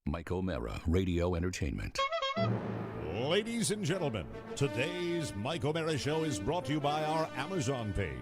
Mike O'Mara, Radio Entertainment. Ladies and gentlemen, today's Mike O'Mara Show is brought to you by our Amazon page.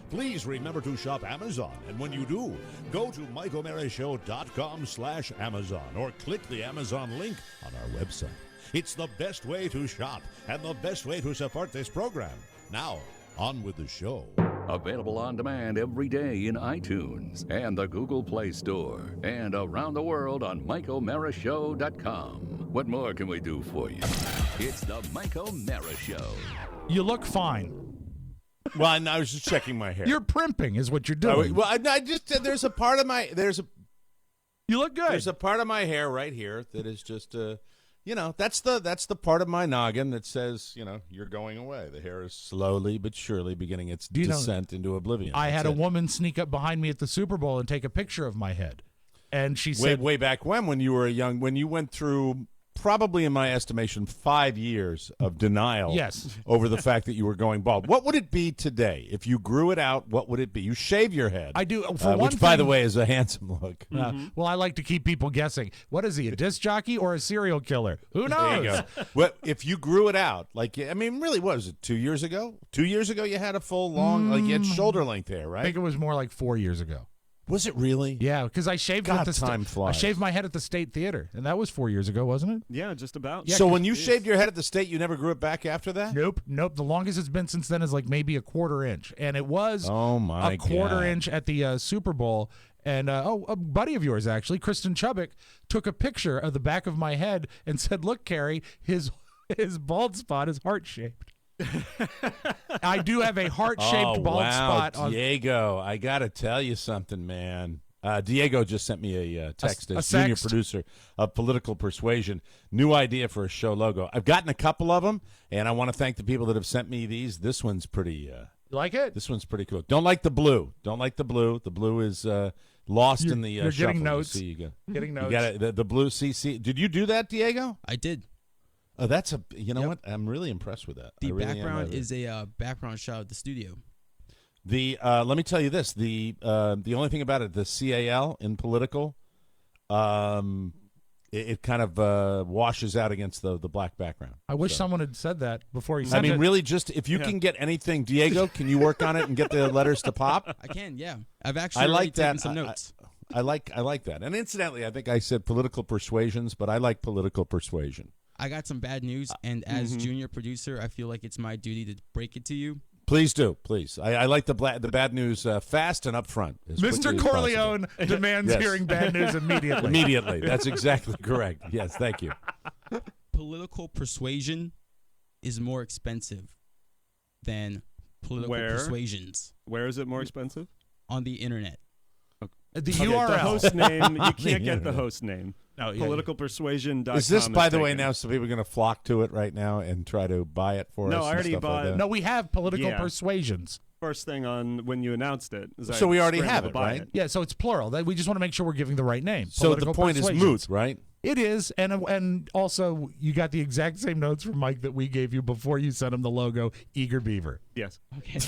Please remember to shop Amazon, and when you do, go to MikeO'MaraShow.com/Amazon or click the Amazon link on our website. It's the best way to shop and the best way to support this program. Now, on with the show. Available on demand every day in iTunes and the Google Play Store and around the world on MikeO'MaraShow.com. What more can we do for you? It's the Mike O'Mara Show. You look fine. Well, I was just checking my hair. You're primping is what you're doing. I just there's a part of my You look good. There's a part of my hair right here that is just that's the part of my noggin that says, you're going away. The hair is slowly but surely beginning its descent into oblivion. I had a woman sneak up behind me at the Super Bowl and take a picture of my head. And she said way back when you were when you went through probably in my estimation 5 years of denial over the fact that you were going bald. What would it be today if you grew it out? What would it be? You shave your head. I do, which by the way is a handsome look. Well, I like to keep people guessing. What is he, a disc jockey or a serial killer? Who knows? There you go. Well, if you grew it out, really, what was it, 2 years ago? 2 years ago you had a full long, you had shoulder length hair, right? I think it was more like 4 years ago. Was it really? Yeah, because I shaved time flies. I shaved my head at the State Theater, and that was 4 years ago, wasn't it? Yeah, just about. Yeah, so when you shaved your head at the State, you never grew it back after that? Nope. The longest it's been since then is maybe a quarter inch, and it was a quarter inch at the Super Bowl. And a buddy of yours, actually, Kristen Chubbuck, took a picture of the back of my head and said, "Look, Carrie, his bald spot is heart-shaped." I do have a heart-shaped bald spot. Diego, I got to tell you something, man. Diego just sent me a text as junior producer of Political Persuasion. New idea for a show logo. I've gotten a couple of them, and I want to thank the people that have sent me these. This one's pretty. You like it? This one's pretty cool. Don't like the blue. The blue is lost in the you're shuffle. Getting notes. You go. Getting notes. You got it. The blue CC. Did you do that, Diego? I did. Oh, that's what? I'm really impressed with that. The background is a background shot of the studio. Let me tell you this: the only thing about it, the CAL in political, it kind of washes out against the black background. I wish someone had said that before you said it. Really, just if you can get anything, Diego, can you work on it and get the letters to pop? I can, yeah. I've actually taken some notes. I like that. And incidentally, I think I said political persuasions, but I like political persuasion. I got some bad news, and as junior producer, I feel like it's my duty to break it to you. Please do, please. I like the bad news fast and upfront. Mr. Corleone demands hearing bad news immediately. Immediately. That's exactly correct. Yes, thank you. Political persuasion is more expensive than political persuasions. Where is it more expensive? On the internet. The URL. The host name, you can't get the host name. No, Politicalpersuasion.com. Is this, by the way, now so people are going to flock to it right now and try to buy it for us? No, I already bought it. No, we have political persuasions. First thing on when you announced it. So we already have it, right? Yeah, so it's plural. We just want to make sure we're giving the right name. So the point is moot, right? It is, and also you got the exact same notes from Mike that we gave you before you sent him the logo, Eager Beaver. Yes. Okay.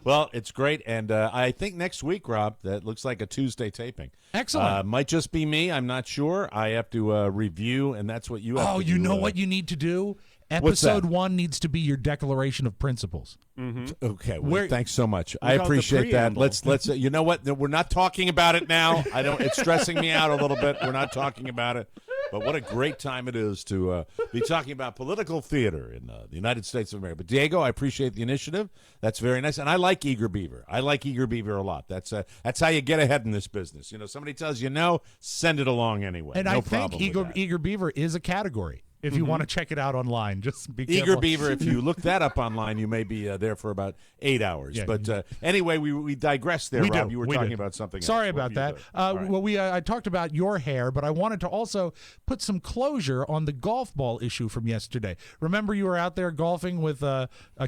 Well, it's great, and I think next week, Rob, that looks like a Tuesday taping. Excellent. Might just be me. I'm not sure. I have to review, and that's what you have to do. Oh, you know what you need to do? Episode 1 needs to be your declaration of principles. Mm-hmm. Okay, well, thanks so much. I appreciate that. Let's. You know what? We're not talking about it now. It's stressing me out a little bit. We're not talking about it. But what a great time it is to be talking about political theater in the United States of America. But Diego, I appreciate the initiative. That's very nice, and I like Eager Beaver. I like Eager Beaver a lot. That's how you get ahead in this business. Somebody tells you no, send it along anyway. And no I think Eager Beaver is a category. If you want to check it out online, just be careful. Eager Beaver, if you look that up online, you may be there for about 8 hours. Yeah, but anyway, we digress there, Rob. You were talking about something Sorry else. about that. Right. Well, I talked about your hair, but I wanted to also put some closure on the golf ball issue from yesterday. Remember you were out there golfing with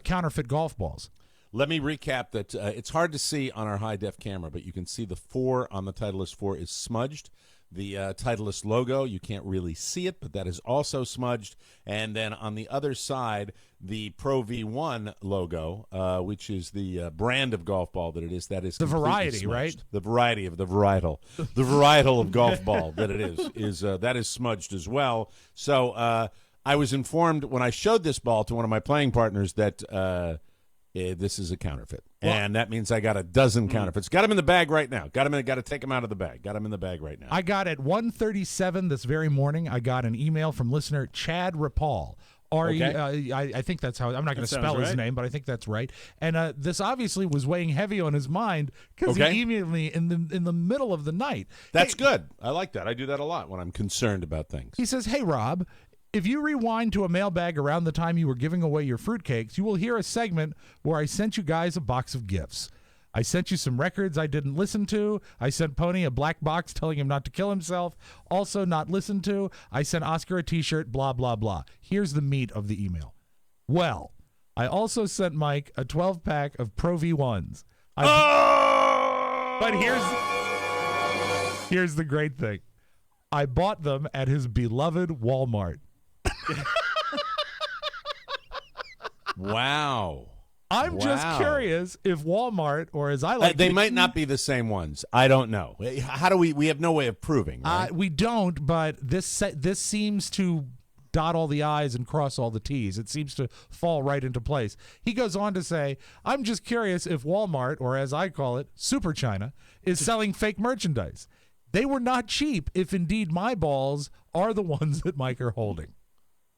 counterfeit golf balls. Let me recap that. It's hard to see on our high-def camera, but you can see the 4 on the Titleist 4 is smudged. the Titleist logo. You can't really see it, but that is also smudged. And then on the other side, the Pro V1 logo, which is the brand of golf ball that it is. That is the completely variety, smudged. right? The variety of the varietal, the varietal of golf ball that it is that is smudged as well. So I was informed when I showed this ball to one of my playing partners that this is a counterfeit. Well, and that means I got a dozen counterfeits. Got them in the bag right now. Got to take them out of the bag. Got them in the bag right now. I got at 1:37 this very morning, I got an email from listener Chad Rapal. I think that's how. I'm not going to spell his name, but I think that's right. And this obviously was weighing heavy on his mind because he emailed me in the middle of the night. That's good. I like that. I do that a lot when I'm concerned about things. He says, "Hey Rob, if you rewind to a mailbag around the time you were giving away your fruitcakes, you will hear a segment where I sent you guys a box of gifts. I sent you some records I didn't listen to. I sent Pony a black box telling him not to kill himself. Also not listened to. I sent Oscar a t-shirt, blah, blah, blah. Here's the meat of the email. Well, I also sent Mike a 12-pack of Pro V1s. But here's the great thing. I bought them at his beloved Walmart. Wow. I'm just curious if Walmart, or as I like they might not be the same ones. I don't know. How do we have no way of proving, right? We don't, but this seems to dot all the I's and cross all the T's. It seems to fall right into place. He goes on to say, I'm just curious if Walmart, or as I call it, Super China, is selling fake merchandise. They were not cheap if indeed my balls are the ones that Mike are holding.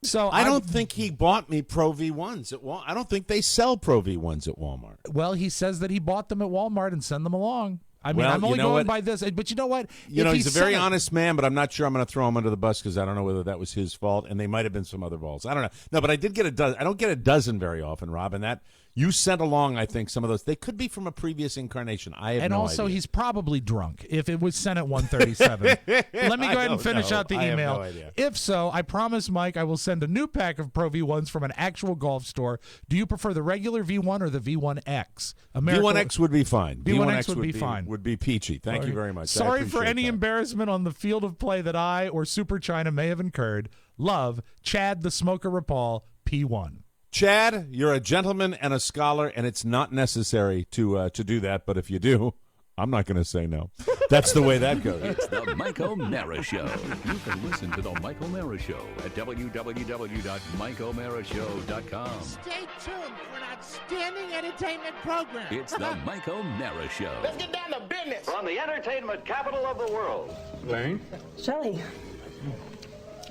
So I don't think he bought me Pro V1s at Walmart. I don't think they sell Pro V1s at Walmart. Well, he says that he bought them at Walmart and sent them along. I mean, I'm only going by this, but you know what? He's a very honest man, but I'm not sure I'm going to throw him under the bus because I don't know whether that was his fault, and they might have been some other balls. I don't know. No, but I did get a dozen. I don't get a dozen very often, Rob, and that you sent along, I think, some of those. They could be from a previous incarnation. I have no idea. And also, he's probably drunk if it was sent at 1:37. Let me go ahead and finish out the email. I have no idea. If so, I promise, Mike, I will send a new pack of Pro V1s from an actual golf store. Do you prefer the regular V1 or the V1X? V1X would be fine. V1X would be fine. Would be peachy. Thank you very much. Sorry for any embarrassment on the field of play that I or Super China may have incurred. Love, Chad the Smoker Rapal, P1. Chad, you're a gentleman and a scholar, and it's not necessary to do that. But if you do, I'm not going to say no. That's the way that goes. It's the Mike O'Mara Show. You can listen to the Mike O'Mara Show at www.mikeomarashow.com. Stay tuned for an outstanding entertainment program. It's the Mike O'Mara Show. Let's get down to business. From the entertainment capital of the world. Lane? Shelley.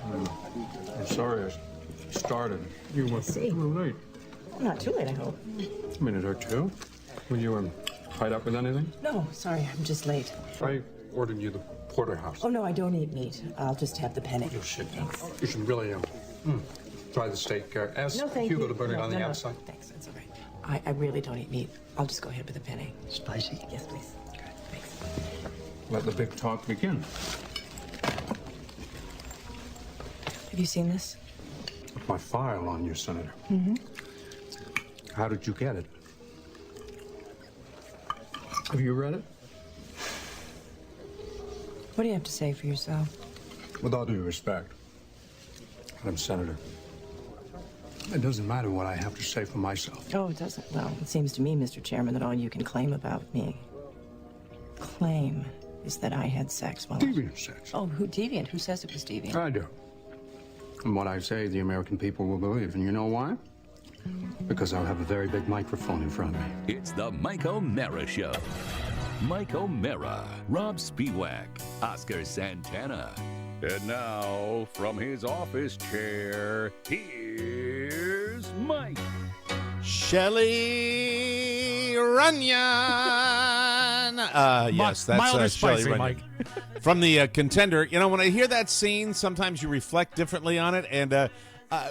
I'm sorry I started. You were a little late. Not too late, I hope. A minute or two. Were you tied up with anything? No, sorry, I'm just late. I ordered you the porterhouse. Oh, no, I don't eat meat. I'll just have the penne. You should. You should really try the steak. Ask No, thank Hugo you. to burn it No, on the outside. Thanks, that's all right. I really don't eat meat. I'll just go ahead with the penne. Spicy? Yes, please. Good, thanks. Let the big talk begin. Have you seen this? My file on you, Senator. How did you get it? Have you read it? What do you have to say for yourself? With all due respect, I'm Senator. It doesn't matter what I have to say for myself. Oh, it doesn't. Well, it seems to me, Mr. Chairman, that all you can claim about me is that I had sex while Deviant sex. Oh, who deviant? Who says it was deviant? I do. And what I say, the American people will believe. And you know why? Because I'll have a very big microphone in front of me. It's the Mike O'Mara Show. Mike O'Mara, Rob Spiewak, Oscar Santana. And now, from his office chair, here's Mike. Shelley Runyon. Yes, that's mild or Shelley spicy, Runyon. Mike. From the Contender. You know, when I hear that scene, sometimes you reflect differently on it. And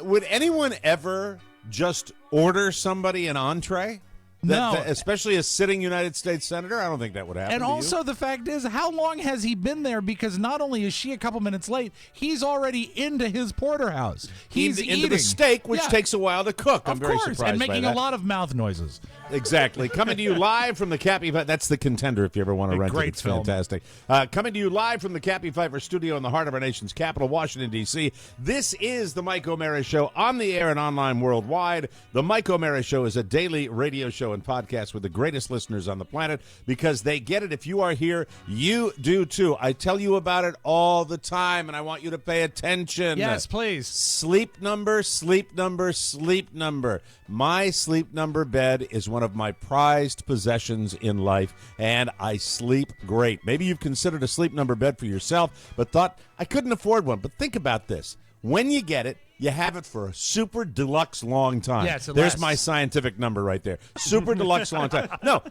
would anyone ever just order somebody an entree? No. Especially a sitting United States Senator? I don't think that would happen. And also, the fact is, how long has he been there? Because not only is she a couple minutes late, he's already into his porterhouse. He's into the steak, which takes a while to cook. I'm very surprised and making by that. a lot of mouth noises. Exactly. Coming to you live from the Cappy Pfeiffer. That's the Contender if you ever want to rent it. Great It's film. fantastic. Coming to you live from the Cappy Pfeiffer studio in the heart of our nation's capital, Washington, D.C. This is the Mike O'Mara Show on the air and online worldwide. The Mike O'Mara Show is a daily radio show and podcast with the greatest listeners on the planet because they get it. If you are here, you do too. I tell you about it all the time, and I want you to pay attention. Yes, please. Sleep number, sleep number, sleep number. My sleep number bed is one of my prized possessions in life, and I sleep great. Maybe you've considered a sleep number bed for yourself, but thought, I couldn't afford one. But think about this. When you get it, you have it for a super deluxe long time. Yes, There's my scientific number right there. Super deluxe long time. No,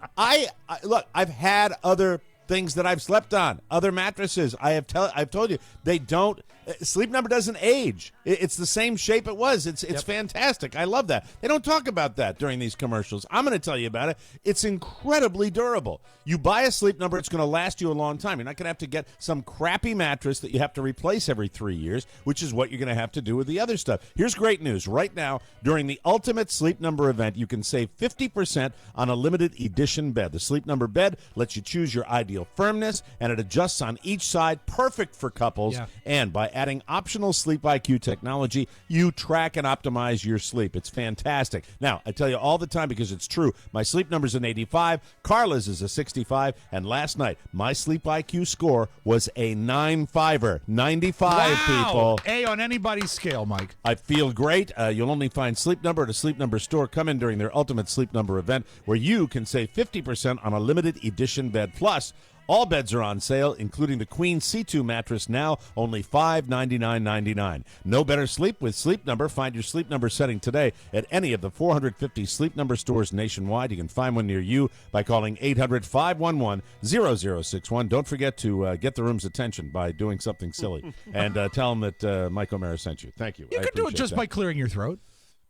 look, I've had other things that I've slept on, other mattresses. I've told you, they don't. Sleep Number doesn't age. It's the same shape it was. It's fantastic. I love that. They don't talk about that during these commercials. I'm going to tell you about it. It's incredibly durable. You buy a Sleep Number, it's going to last you a long time. You're not going to have to get some crappy mattress that you have to replace every 3 years, which is what you're going to have to do with the other stuff. Here's great news. Right now, during the Ultimate Sleep Number event, you can save 50% on a limited edition bed. The Sleep Number bed lets you choose your ideal firmness, and it adjusts on each side, perfect for couples. Yeah. And by adding optional Sleep IQ technology, you track and optimize your sleep. It's fantastic. Now, I tell you all the time because it's true. My sleep number's an 85, Carla's is a 65, and last night, my Sleep IQ score was a 9.5er. 95, Wow. people. A on anybody's scale, Mike. I feel great. You'll only find Sleep Number at a Sleep Number store. Come in during their Ultimate Sleep Number event where you can save 50% on a limited edition bed. Plus, all beds are on sale, including the Queen C2 mattress, now only $599.99. No better sleep with Sleep Number. Find your Sleep Number setting today at any of the 450 Sleep Number stores nationwide. You can find one near you by calling 800-511-0061. Don't forget to get the room's attention by doing something silly and tell them that Mike O'Mara sent you. Thank you. You could do it just by clearing your throat.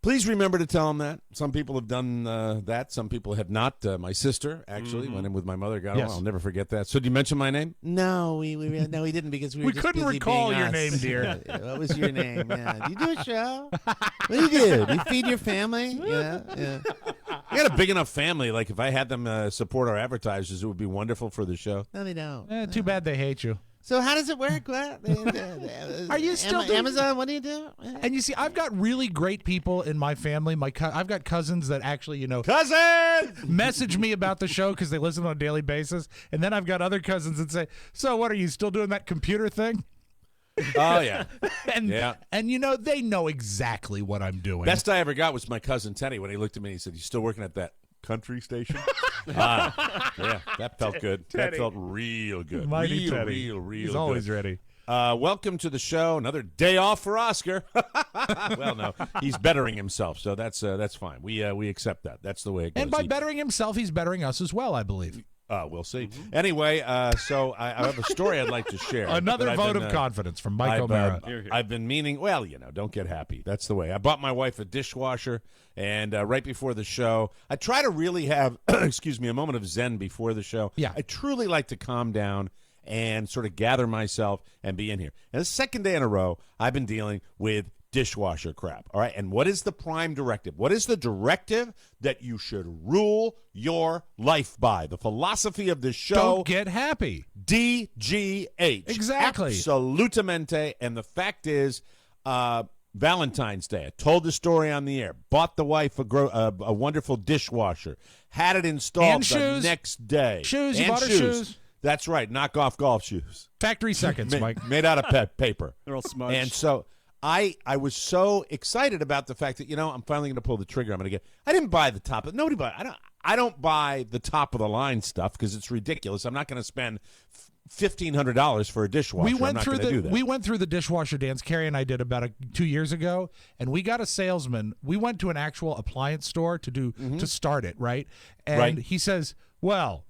Please remember to tell them that. Some people have done that. Some people have not. My sister actually went in with my mother. Yes. I'll never forget that. So, did you mention my name? No, we didn't because we were We just couldn't busy recall being your us. name, dear. What was your name? Yeah. Do you do a show? What do you do? Do you feed your family? Yeah. I got a big enough family. Like if I had them support our advertisers, it would be wonderful for the show. No, they don't. Too bad they hate you. So how does it work? What? Are you still doing Amazon? What do you do? And you see, I've got really great people in my family. I've got cousins that actually, Cousin! message me about the show because they listen on a daily basis. And then I've got other cousins that say, so what, are you still doing that computer thing? Oh, yeah. And Yeah. and they know exactly what I'm doing. Best I ever got was my cousin Teddy when he looked at me and he said, "You still working at that country station?" Yeah, that felt good. That felt real good. Mighty real Teddy. He's good. always ready. Welcome to the show. Another day off for Oscar. Well, no, he's bettering himself, so that's fine. We accept that. That's the way it goes. And by bettering himself, he's bettering us as well, I believe. We'll see. Anyway, so I have a story I'd like to share. Another vote of confidence from Mike O'Mara. I've been meaning, well, don't get happy. That's the way. I bought my wife a dishwasher, and right before the show, I try to really have, excuse me, a moment of zen before the show. Yeah. I truly like to calm down and sort of gather myself and be in here. And the second day in a row, I've been dealing with dishwasher crap. All right. And what is the prime directive? What is the directive that you should rule your life by? The philosophy of the show. Don't get happy. DGH. Exactly. Absolutamente. And the fact is, Valentine's Day, I told the story on the air, bought the wife a wonderful dishwasher, had it installed And the shoes. next day. Shoes. You And bought her shoes. That's right. Knockoff golf shoes. Factory seconds, Mike. Made out of paper. They're all smudged. And so I was so excited about the fact that, I'm finally going to pull the trigger. I'm going to get. I didn't buy the top. Nobody buy. I don't buy the top of the line stuff because it's ridiculous. I'm not going to spend $1,500 for a dishwasher. We went I'm not through gonna do that. we went through the dishwasher dance. Carrie and I did about 2 years ago, and we got a salesman. We went to an actual appliance store to start it, right? And Right. he says, "Well,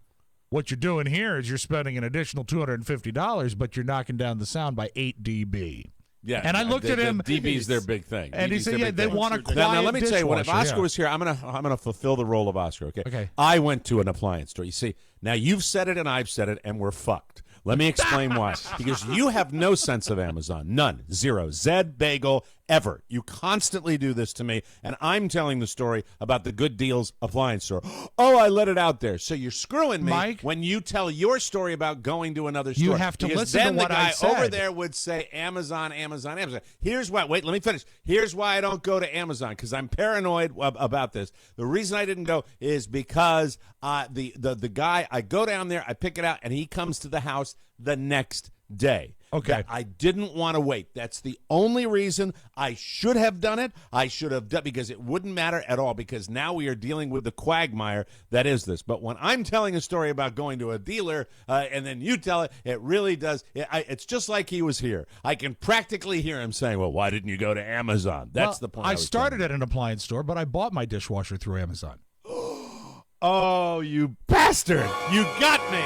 what you're doing here is you're spending an additional $250, but you're knocking down the sound by 8 dB." Yeah, And I looked at him. DB's their big thing. And he DB's said, their "Yeah, big they thing. want a quiet Now let me tell you, if dishwasher, Oscar yeah. was here, I'm gonna fulfill the role of Oscar. Okay. Okay. I went to an appliance store. You see, now you've said it and I've said it, and we're fucked. Let me explain why. Because you have no sense of Amazon. None. Zero. Zed, Bagel, ever. You constantly do this to me, and I'm telling the story about the Good Deals appliance store. Oh, I let it out there. So you're screwing me, Mike, when you tell your story about going to another store. You have to listen then to what the guy I said. over there would say Amazon, Amazon, Amazon. Here's why. Wait, let me finish. Here's why I don't go to Amazon, because I'm paranoid about this. The reason I didn't go is because the guy, I go down there, I pick it out, and he comes to the house the next day. Okay. That I didn't want to wait. That's the only reason. I should have done it. I should have done, because it wouldn't matter at all, because now we are dealing with the quagmire that is this. But when I'm telling a story about going to a dealer and then you tell it, it really does. It's just like he was here. I can practically hear him saying, well, why didn't you go to Amazon? That's the point. I started at an appliance store, but I bought my dishwasher through Amazon. Oh, you bastard. You got me.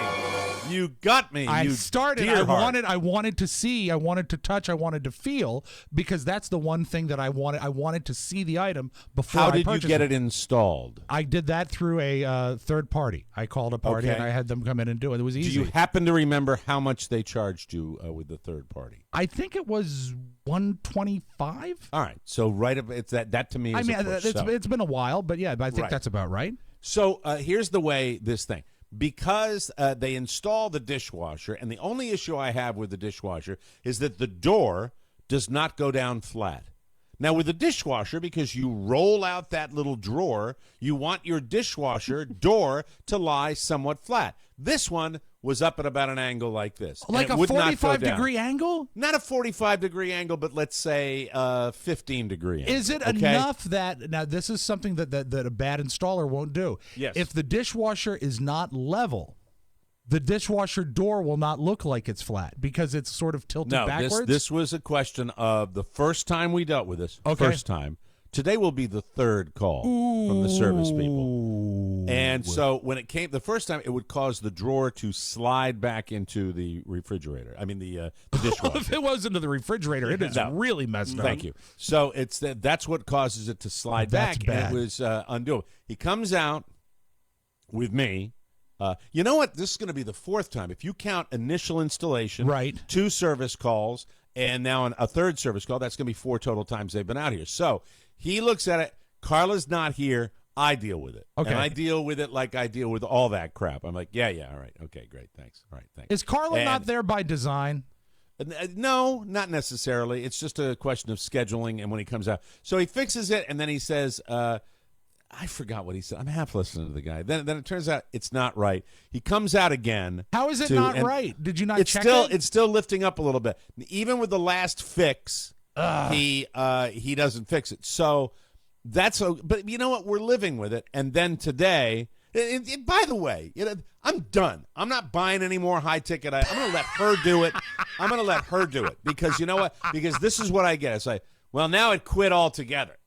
You got me. I you started. dear heart. I wanted to see. I wanted to touch. I wanted to feel, because that's the one thing that I wanted. I wanted to see the item before. How I did you purchased get it installed? I did that through a third party. I called a party Okay. and I had them come in and do it. It was easy. Do you happen to remember how much they charged you with the third party? I think it was $125. All right, so it's that to me. Is I mean, a push. it's been a while, but yeah, I think Right. that's about right. So here's the way this thing. Because they install the dishwasher, and the only issue I have with the dishwasher is that the door does not go down flat. Now, with the dishwasher, because you roll out that little drawer, you want your dishwasher door to lie somewhat flat. This one was up at about an angle like this. Like and a it would not go down. 45-degree angle? Not a 45-degree angle, but let's say 15-degree angle. Is it okay? enough that, now this is something that a bad installer won't do. Yes. If the dishwasher is not level, the dishwasher door will not look like it's flat because it's sort of tilted backwards? This was a question of the first time we dealt with this. Okay. First time. Today will be the third call from the service people. And so when it came the first time, it would cause the drawer to slide back into the refrigerator. I mean, the dishwasher. If it was into the refrigerator, it is really messed up. Thank you. So that's what causes it to slide That's back. bad. And it was undoable. He comes out with me. You know what? This is going to be the fourth time. If you count initial installation, Right. 2 service calls, and now a third service call, that's going to be 4 total times they've been out here. So he looks at it. Carla's not here. I deal with it. Okay. And I deal with it like I deal with all that crap. I'm like, yeah, all right. Okay, great. Thanks. All right, thanks. Is Carla And- not there by design? No, not necessarily. It's just a question of scheduling and when he comes out. So he fixes it, and then he says, I forgot what he said. I'm half listening to the guy. Then it turns out it's not right. He comes out again. How is it not right? Did you not check it? It's still lifting up a little bit. Even with the last fix, he doesn't fix it. So but you know what? We're living with it. And then today, by the way, I'm done. I'm not buying any more high ticket. I'm going to let her do it. I'm going to let her do it because you know what? Because this is what I get. It's like, well, now it quit altogether.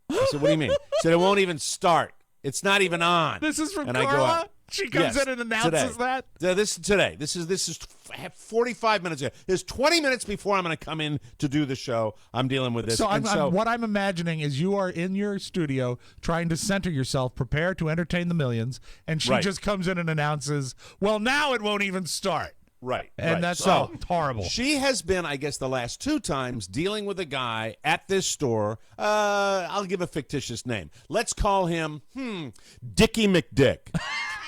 I said, what do you mean? He said, it won't even start. It's not even on. This is from and I go Carla? out. She comes in and announces that? This is today. This is 45 minutes ago. There's 20 minutes before I'm going to come in to do the show. I'm dealing with this. So, so what I'm imagining is you are in your studio trying to center yourself, prepare to entertain the millions, and she Right. just comes in and announces, well, now it won't even start. Right. And right. that's so horrible. She has been, I guess, the last 2 times dealing with a guy at this store. I'll give a fictitious name. Let's call him Dickie McDick.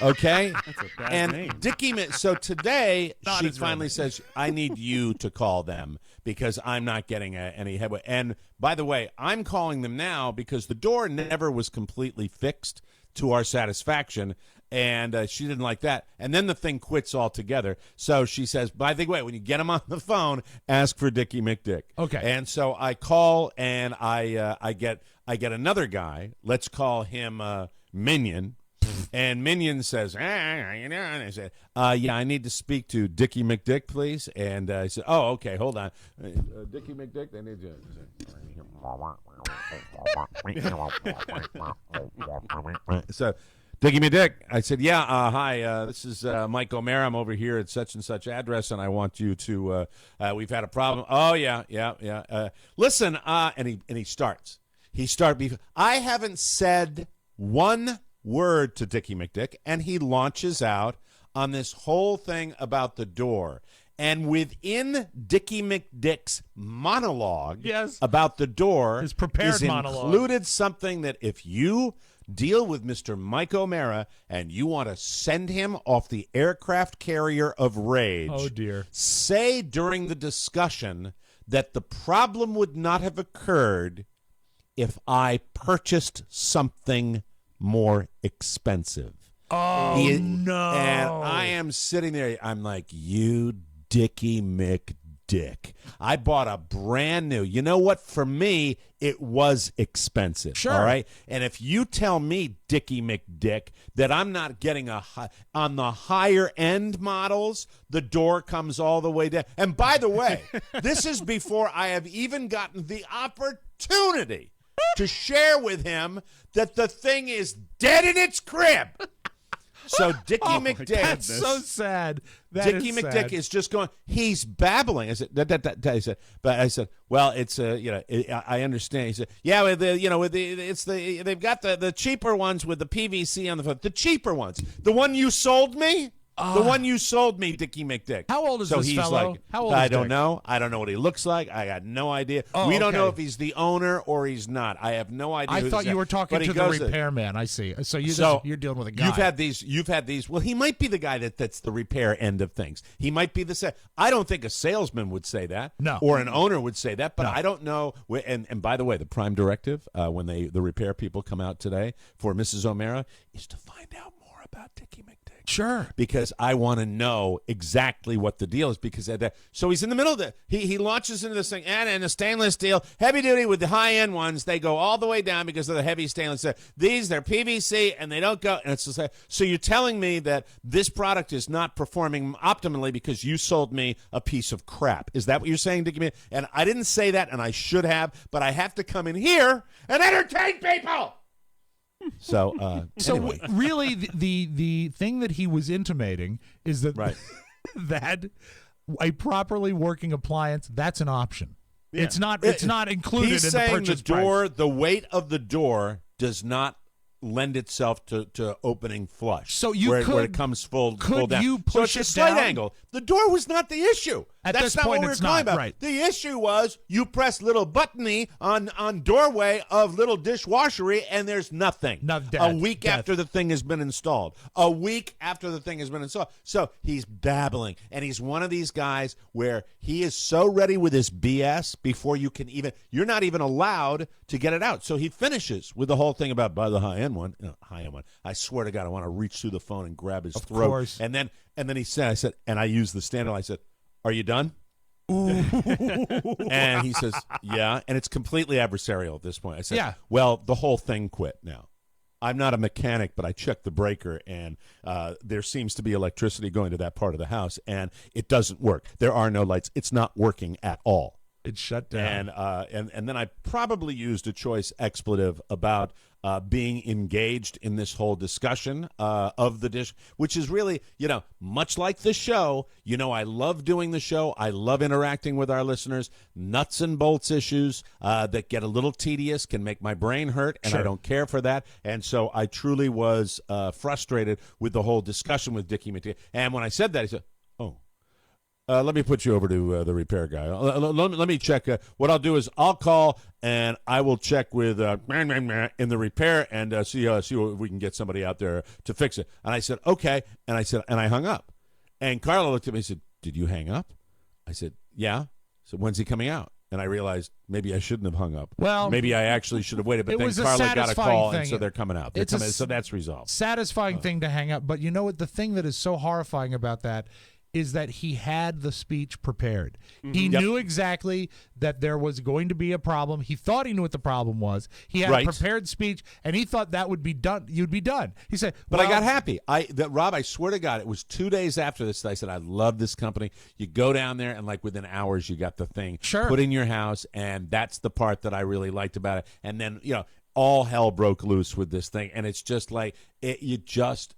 Okay? That's a bad and name. Dickie. So today Not she his real finally name. says, "I need you to call them because I'm not getting any headway." And by the way, I'm calling them now because the door never was completely fixed to our satisfaction. And she didn't like that. And then the thing quits altogether. So she says, by the way, when you get him on the phone, ask for Dickie McDick. Okay. And so I call and I get another guy. Let's call him Minion. And Minion says, and I said, yeah, I need to speak to Dickie McDick, please. And I said, oh, okay, hold on. Dickie McDick, they need you. So Dickie McDick, I said, yeah, hi, this is Mike O'Mara. I'm over here at such and such address, and I want you to, we've had a problem. Oh, yeah. Listen, and he starts. I haven't said one word to Dickie McDick, and he launches out on this whole thing about the door. And within Dickie McDick's monologue Yes. about the door His prepared is monologue. included something that if you deal with Mr. Mike O'Mara and you want to send him off the aircraft carrier of rage, Oh, dear. say during the discussion that the problem would not have occurred if I purchased something more expensive. Oh, no. And I am sitting there. I'm like, you Dickie McDick. I bought a brand new. You know what? For me, it was expensive. Sure. All right. And if you tell me, Dickie McDick, that I'm not getting on the higher end models, the door comes all the way down. And by the way, this is before I have even gotten the opportunity to share with him that the thing is dead in its crib. So Dickie McDick, That's so sad. Dickie McDick is just going. He's babbling. I said, but I said, well, it's I understand. He said, yeah, with the they've got the cheaper ones with the PVC on the front. The cheaper ones, the one you sold me. The one you sold me, Dickie McDick. How old is so this he's fellow? Like, How old I is don't Dick? know. I don't know what he looks like. I got no idea. Oh, we don't know okay. if he's the owner or he's not. I have no idea. I who thought this you were is. talking But he to the goes repairman. I see. So you're dealing with a guy. You've had these. Well, he might be the guy that's the repair end of things. He might be the I don't think a salesman would say that. No. Or an owner would say that. But No. I don't know. And by the way, the prime directive when the repair people come out today for Mrs. O'Mara is to find out more about Dickie McDick. Sure. Because I want to know exactly what the deal is. Because so he's in the middle of he launches into this thing and a stainless steel, heavy duty with the high end ones. They go all the way down because of the heavy stainless. They're PVC and they don't go. And it's just so you're telling me that this product is not performing optimally because you sold me a piece of crap. Is that what you're saying, Dickie? And I didn't say that, and I should have, but I have to come in here and entertain people. So, anyway. Really, the thing that he was intimating is that that a properly working appliance, that's an option. Yeah. It's not included He's in the saying purchase the door, price. the weight of the door does not lend itself to opening flush. So you where could it comes full could down. you So push it's a it slight down? angle. The door was not the issue. At That's this not point, what we were it's talking not, about. right. The issue was you press little buttony on doorway of little dishwashery and there's nothing. No, a week after the thing has been installed. A week after the thing has been installed. So he's babbling, and he's one of these guys where he is so ready with his BS before you're not even allowed to get it out. So he finishes with the whole thing about buy the high-end one. I swear to God, I want to reach through the phone and grab his throat. Course. And then he said, and I used the standard. I said, "Are you done?" And he says, "Yeah." And it's completely adversarial at this point. I said, Yeah. Well, the whole thing quit now. I'm not a mechanic, but I checked the breaker, and there seems to be electricity going to that part of the house, and it doesn't work. There are no lights. It's not working at all. It's shut down. And then I probably used a choice expletive about being engaged in this whole discussion of the dish, which is really, much like the show. I love doing the show. I love interacting with our listeners. Nuts and bolts issues that get a little tedious can make my brain hurt, and I don't care for that. And so I truly was frustrated with the whole discussion with Dickie McDick. And when I said that, he said, "Oh. Let me put you over to the repair guy. Let me check. What I'll do is I'll call and I will check with in the repair and see if we can get somebody out there to fix it." And I said, "Okay." And I hung up. And Carla looked at me and said, "Did you hang up?" I said, "Yeah." So when's he coming out? And I realized maybe I shouldn't have hung up. Well, maybe I actually should have waited. But it then was a Carla got a satisfying call, thing. and so they're coming out. So that's resolved. Satisfying thing to hang up. But you know what? The thing that is so horrifying about that is that he had the speech prepared. He knew exactly that there was going to be a problem. He thought he knew what the problem was. He had a prepared speech, and he thought that would be done. You'd be done. He said, But I got happy. Rob, I swear to God, it was 2 days after this that I said, I love this company. You go down there, and within hours, you got the thing put in your house, and that's the part that I really liked about it. And then, all hell broke loose with this thing, and it's just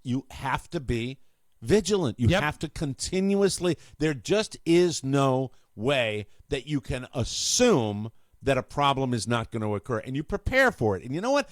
you have to be vigilant. You have to continuously. There just is no way that you can assume that a problem is not going to occur, and you prepare for it. And you know what?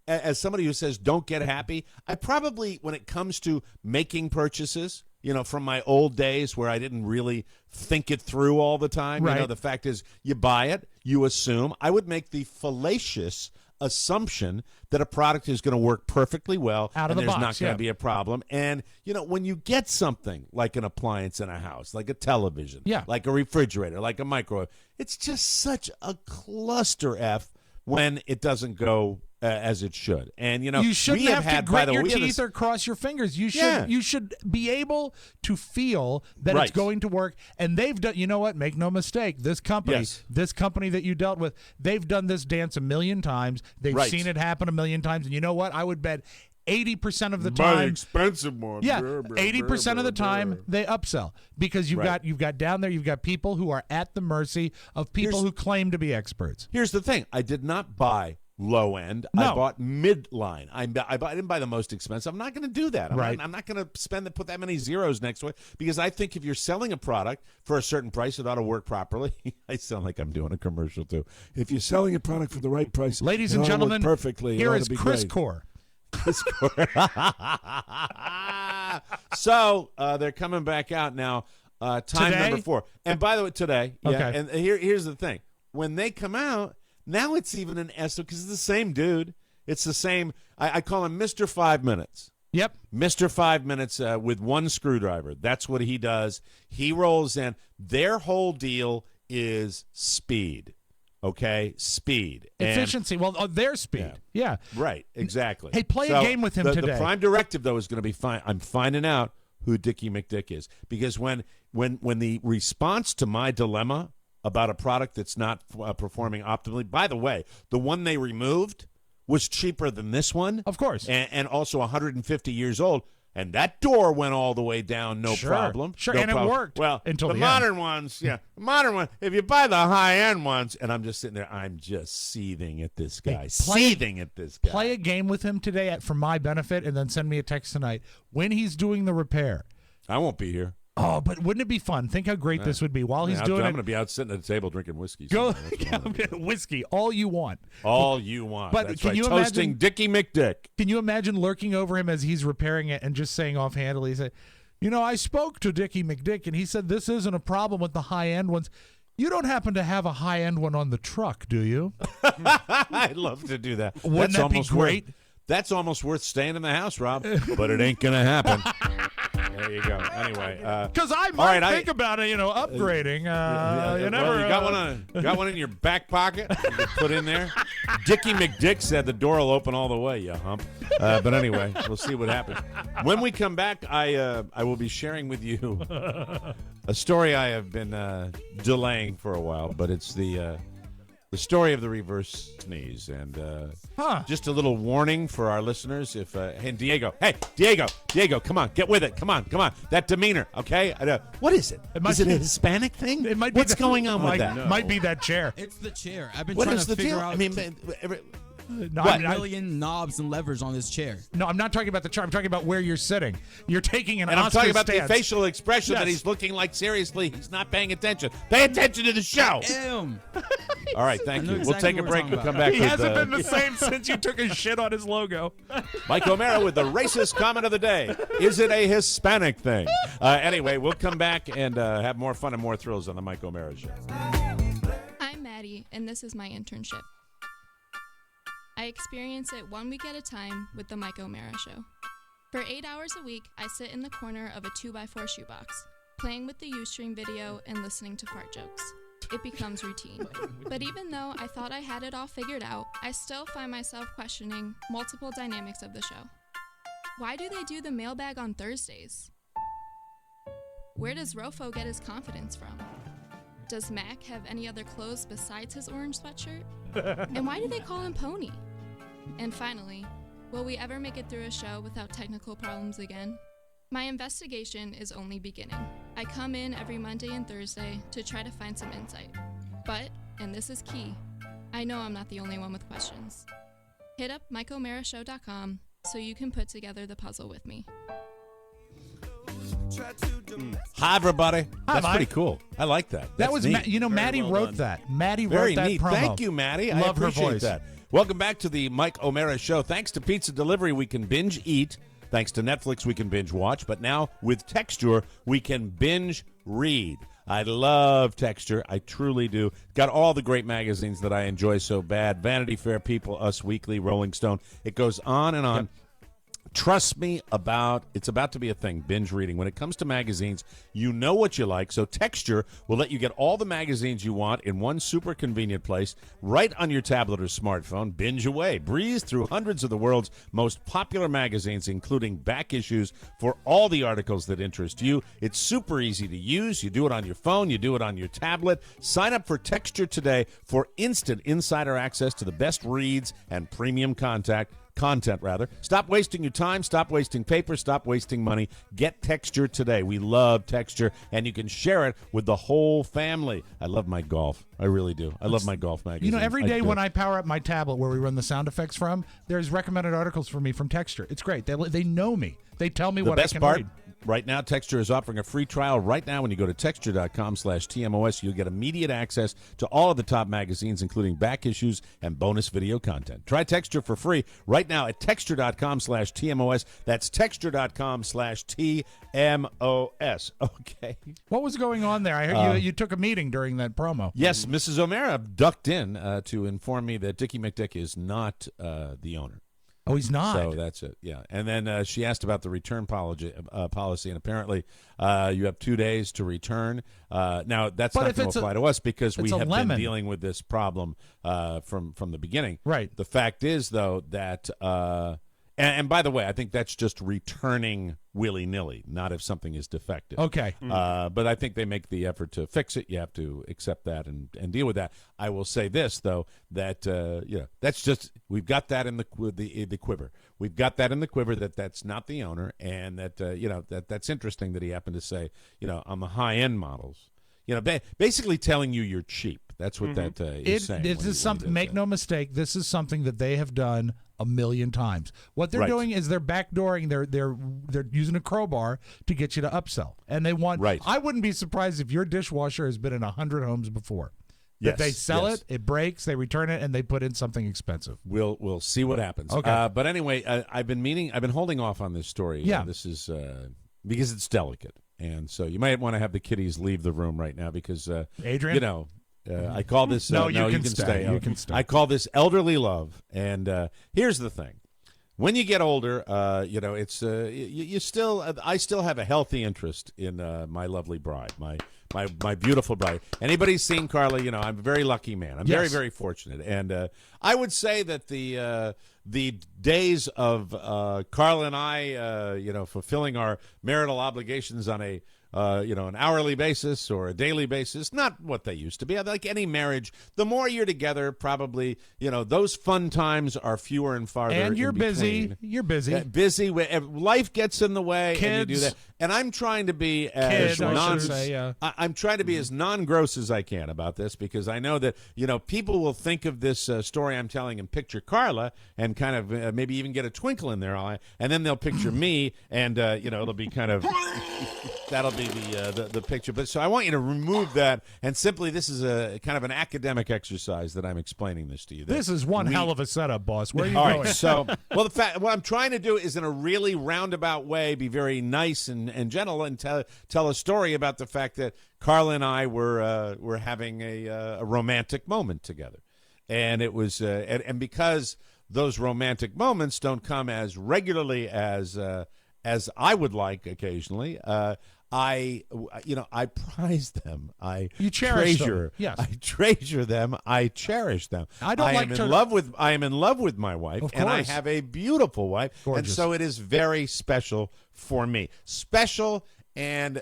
As somebody who says don't get happy, I probably, when it comes to making purchases, from my old days where I didn't really think it through all the time. Right. The fact is, you buy it, you assume. I would make the fallacious assumption that a product is going to work perfectly well Out of and the there's box, not going yeah. to be a problem. And, when you get something like an appliance in a house, like a television, Yeah. like a refrigerator, like a microwave, it's just such a cluster F when it doesn't go as it should. And, you shouldn't we have have had, to by grit the your way, teeth or cross your fingers. You should Yeah. you should be able to feel that Right. it's going to work. And they've done. You know what? Make no mistake. This company, Yes. this company that you dealt with, they've done this dance a million times. They've Right. seen it happen a million times. And you know what? I would bet 80% of the Buy the time. expensive one. Yeah, Brr, brr, 80% of the brr, time brr. they upsell because you've Right. got down there. You've got people who are at the mercy of people who claim to be experts. Here's the thing. I did not buy low end. No. I bought midline. I didn't buy the most expensive. I'm not going to do that. Right. I'm not going to put that many zeros next to it because I think if you're selling a product for a certain price, it ought to work properly. I sound like I'm doing a commercial too. If you're selling a product for the right price, Ladies it and ought to work gentlemen, perfectly. It here ought is to be Chris great. Core. So they're coming back out now. Time Today? number 4. And by the way, today. Yeah. Okay. And here's the thing. When they come out, now it's even an S because it's the same dude. It's the same. I call him Mr. 5 Minutes. Yep. Mr. 5 Minutes with one screwdriver. That's what he does. He rolls in. Their whole deal is speed. Okay? Speed. And Efficiency. Well, their speed. Yeah. right, exactly. Hey, play a game with him today. The prime directive, though, is going to be fine. I'm finding out who Dickie McDick is because when the response to my dilemma about a product that's not performing optimally, by the way, the one they removed was cheaper than this one. Of course. And also 150 years old. And that door went all the way down, no Sure. problem. Sure, no and it problem. worked Well, until the the modern ones, the modern one, if you buy the high-end ones, and I'm just sitting there, I'm just seething at this guy, seething at this guy. Play a game with him today for my benefit and then send me a text tonight when he's doing the repair. I won't be here. Oh, but wouldn't it be fun? Think how great this would be while he's doing I'm it. going to be out sitting at the table drinking whiskey. Go somewhere. That's what I'm gonna do. whiskey, all you want. All you want. But That's can right. you Toasting imagine- Dickie McDick. Can you imagine lurking over him as he's repairing it and just saying offhandedly, say, I spoke to Dickie McDick and he said this isn't a problem with the high-end ones. You don't happen to have a high-end one on the truck, do you? I'd love to do that. Wouldn't that be almost great? That's almost worth staying in the house, Rob. But it ain't going to happen. There you go. Anyway. Because I might think about it, upgrading. You never. You got one in your back pocket you can put in there. Dickie McDick said the door will open all the way, you hump. But anyway, we'll see what happens. When we come back, I will be sharing with you a story I have been delaying for a while, but it's the story of the reverse sneeze. And just a little warning for our listeners. And Diego, come on, get with it. Come on. That demeanor, okay? What is it? Is it a Hispanic thing? It might be What's going on with that? Might be that chair. It's the chair. I've been What trying is to the figure deal? out. I mean, No, What? a million knobs and levers on this chair. No, I'm not talking about the chair. I'm talking about where you're sitting. You're taking an and I'm Oscar talking about stance. the facial expression that Yes. he's looking like seriously he's not paying attention. Pay attention to the show. All right, thank I know you. We'll exactly take a what break. we're We'll talking come back He with hasn't been the same since you took a shit on his logo. Mike O'Mara with the racist comment of the day. Is it a Hispanic thing? Anyway, we'll come back and have more fun and more thrills on the Mike O'Mara Show. I'm Maddie, and this is my internship. I experience it 1 week at a time with the Mike O'Mara Show. For 8 hours a week, I sit in the corner of a 2x4 shoebox, playing with the Ustream video and listening to fart jokes. It becomes routine. But even though I thought I had it all figured out, I still find myself questioning multiple dynamics of the show. Why do they do the mailbag on Thursdays? Where does Rofo get his confidence from? Does Mac have any other clothes besides his orange sweatshirt? And why do they call him Pony? And finally, will we ever make it through a show without technical problems again? My investigation is only beginning. I come in every Monday and Thursday to try to find some insight. But, and this is key, I know I'm not the only one with questions. Hit up MikeO'MaraShow.com so you can put together the puzzle with me. Hi, everybody. Hi, That's Mike. pretty cool. I like that. That That's was, neat. Maddie well wrote done. that. Maddie Very wrote that neat. promo. Thank you, Maddie. I Love her appreciate voice. that. Welcome back to the Mike O'Mara Show. Thanks to Pizza Delivery, we can binge eat Thanks to Netflix, we can binge watch, but now with Texture, we can binge read. I love Texture. I truly do. Got all the great magazines that I enjoy so bad. Vanity Fair, People, Us Weekly, Rolling Stone. It goes on and on. Yep. Trust me it's about to be a thing, binge reading. When it comes to magazines, you know what you like, so Texture will let you get all the magazines you want in one super convenient place, right on your tablet or smartphone. Binge away. Breeze through hundreds of the world's most popular magazines, including back issues for all the articles that interest you. It's super easy to use. You do it on your phone. You do it on your tablet. Sign up for Texture today for instant insider access to the best reads and premium content. Stop wasting your time. Stop wasting paper. Stop wasting money. Get Texture today. We love Texture, and you can share it with the whole family. I love my golf. I really do. I love my golf magazine. Every day when I power up my tablet where we run the sound effects from, there's recommended articles for me from Texture. It's great. They know me. They tell me what I can read. Right now, Texture is offering a free trial right now. When you go to texture.com/TMOS, you'll get immediate access to all of the top magazines, including back issues and bonus video content. Try Texture for free right now at texture.com/TMOS. That's texture.com/TMOS. Okay. What was going on there? I heard you took a meeting during that promo. Yes, Mrs. O'Mara ducked in to inform me that Dickie McDick is not the owner. Oh, he's not. So that's it, yeah. And then she asked about the return policy, and apparently you have 2 days to return. Now, that's not going to apply to us because we have been dealing with this problem from the beginning. Right. The fact is, though, that and by the way, I think that's just returning willy-nilly, not if something is defective. Okay. But I think they make the effort to fix it. You have to accept that and deal with that. I will say this, though, that that's just we've got that in the quiver. We've got that in the quiver that's not the owner, and that that's interesting that he happened to say on the high-end models. Basically telling you you're cheap. That's what that is saying. This is something. Make no mistake. This is something that they have done a million times. What they're doing is they're backdooring. They're using a crowbar to get you to upsell, and they want. Right. I wouldn't be surprised if your dishwasher has been in 100 homes before. Yes, that they sell it breaks, they return it, and they put in something expensive. We'll see what happens. Okay. But anyway, I've been holding off on this story. Yeah. This is because it's delicate, and so you might want to have the kiddies leave the room right now because Adrian, I call this. No, you can stay. You can stay. I call this elderly love, and here's the thing: when you get older, it's you still. I still have a healthy interest in my lovely bride, my beautiful bride. Anybody's seen Carla? I'm a very lucky man. I'm very, very fortunate, and I would say that the days of Carla and I, fulfilling our marital obligations on a an hourly basis or a daily basis, not what they used to be. Like any marriage, the more you're together, probably, those fun times are fewer and farther. And you're busy. You're busy. Busy. Life gets in the way. Kids. And you do that. And I'm trying to be as I'm trying to be as non-gross as I can about this because I know that, people will think of this story I'm telling and picture Carla and kind of maybe even get a twinkle in their eye. And then they'll picture me and, it'll be kind of... That'll be the picture. But so I want you to remove that, and simply this is a kind of an academic exercise that I'm explaining this to you. This is one hell of a setup, boss. Where are you going? Right, so, what I'm trying to do is in a really roundabout way be very nice and gentle and tell a story about the fact that Carla and I were having a romantic moment together. And it was and because those romantic moments don't come as regularly as I would like occasionally, I prize them. You cherish treasure them. Yes. I treasure them. I cherish them. I am in love with my wife, and I have a beautiful wife, Gorgeous. and so it is very special for me. Special, and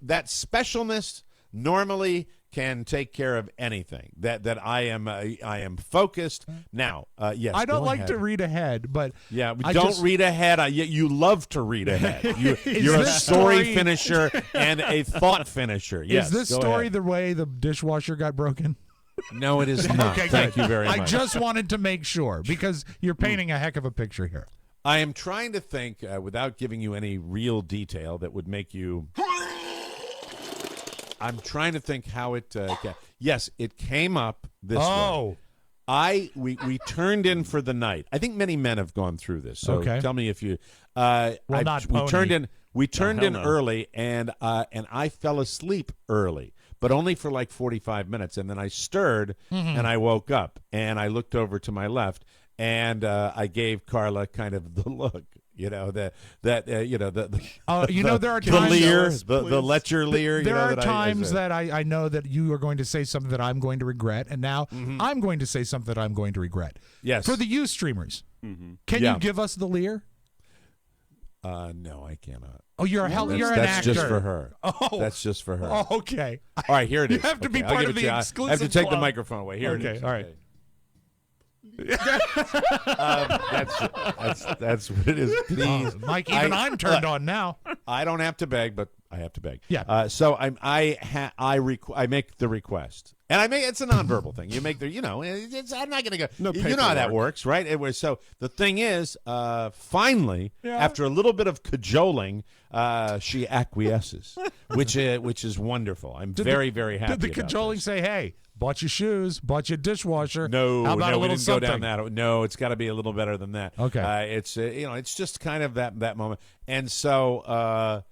that specialness normally can take care of anything. That I am focused. Now, yes. I don't like to read ahead, but yeah, don't read ahead. You love to read ahead. You're a story finisher and a thought finisher. Yes. Is this story the way the dishwasher got broken? No, it is not. Okay, Thank you very much. I just wanted to make sure because you're painting a heck of a picture here. I am trying to think without giving you any real detail that would make you. I'm trying to think how it. Yes, it came up this way. We turned in for the night. I think many men have gone through this. So tell me if you. Not Pony. We turned in no. early, and I fell asleep early, but only for like 45 minutes, and then I stirred and I woke up and I looked over to my left and I gave Carla kind of the look. You know there are times the let your leer. There are times that I know that you are going to say something that I'm going to regret, and now I'm going to say something that I'm going to regret. Yes. For the you streamers, can you give us the leer? No, I cannot. Oh, you're an actor. That's just for her. Oh, that's just for her. Oh, okay. All right, here it is. You have to be I'll part give of it the to you. exclusive I have to take the club. microphone away. Here it is. All right. That's what it is. Please, Mike. Even I'm turned on now. I don't have to beg, but I have to beg. Yeah. So I make the request, and it's a nonverbal thing. You make the I'm not gonna go. No you know how that paperwork. works, right? So the thing is, finally, after a little bit of cajoling, she acquiesces, which is wonderful. I'm very happy. Did the about cajoling this. say, "Hey, bought you shoes, bought you a dishwasher"? No, how about a we little didn't something? go down that. No, it's got to be a little better than that. Okay. It's just kind of that moment, and so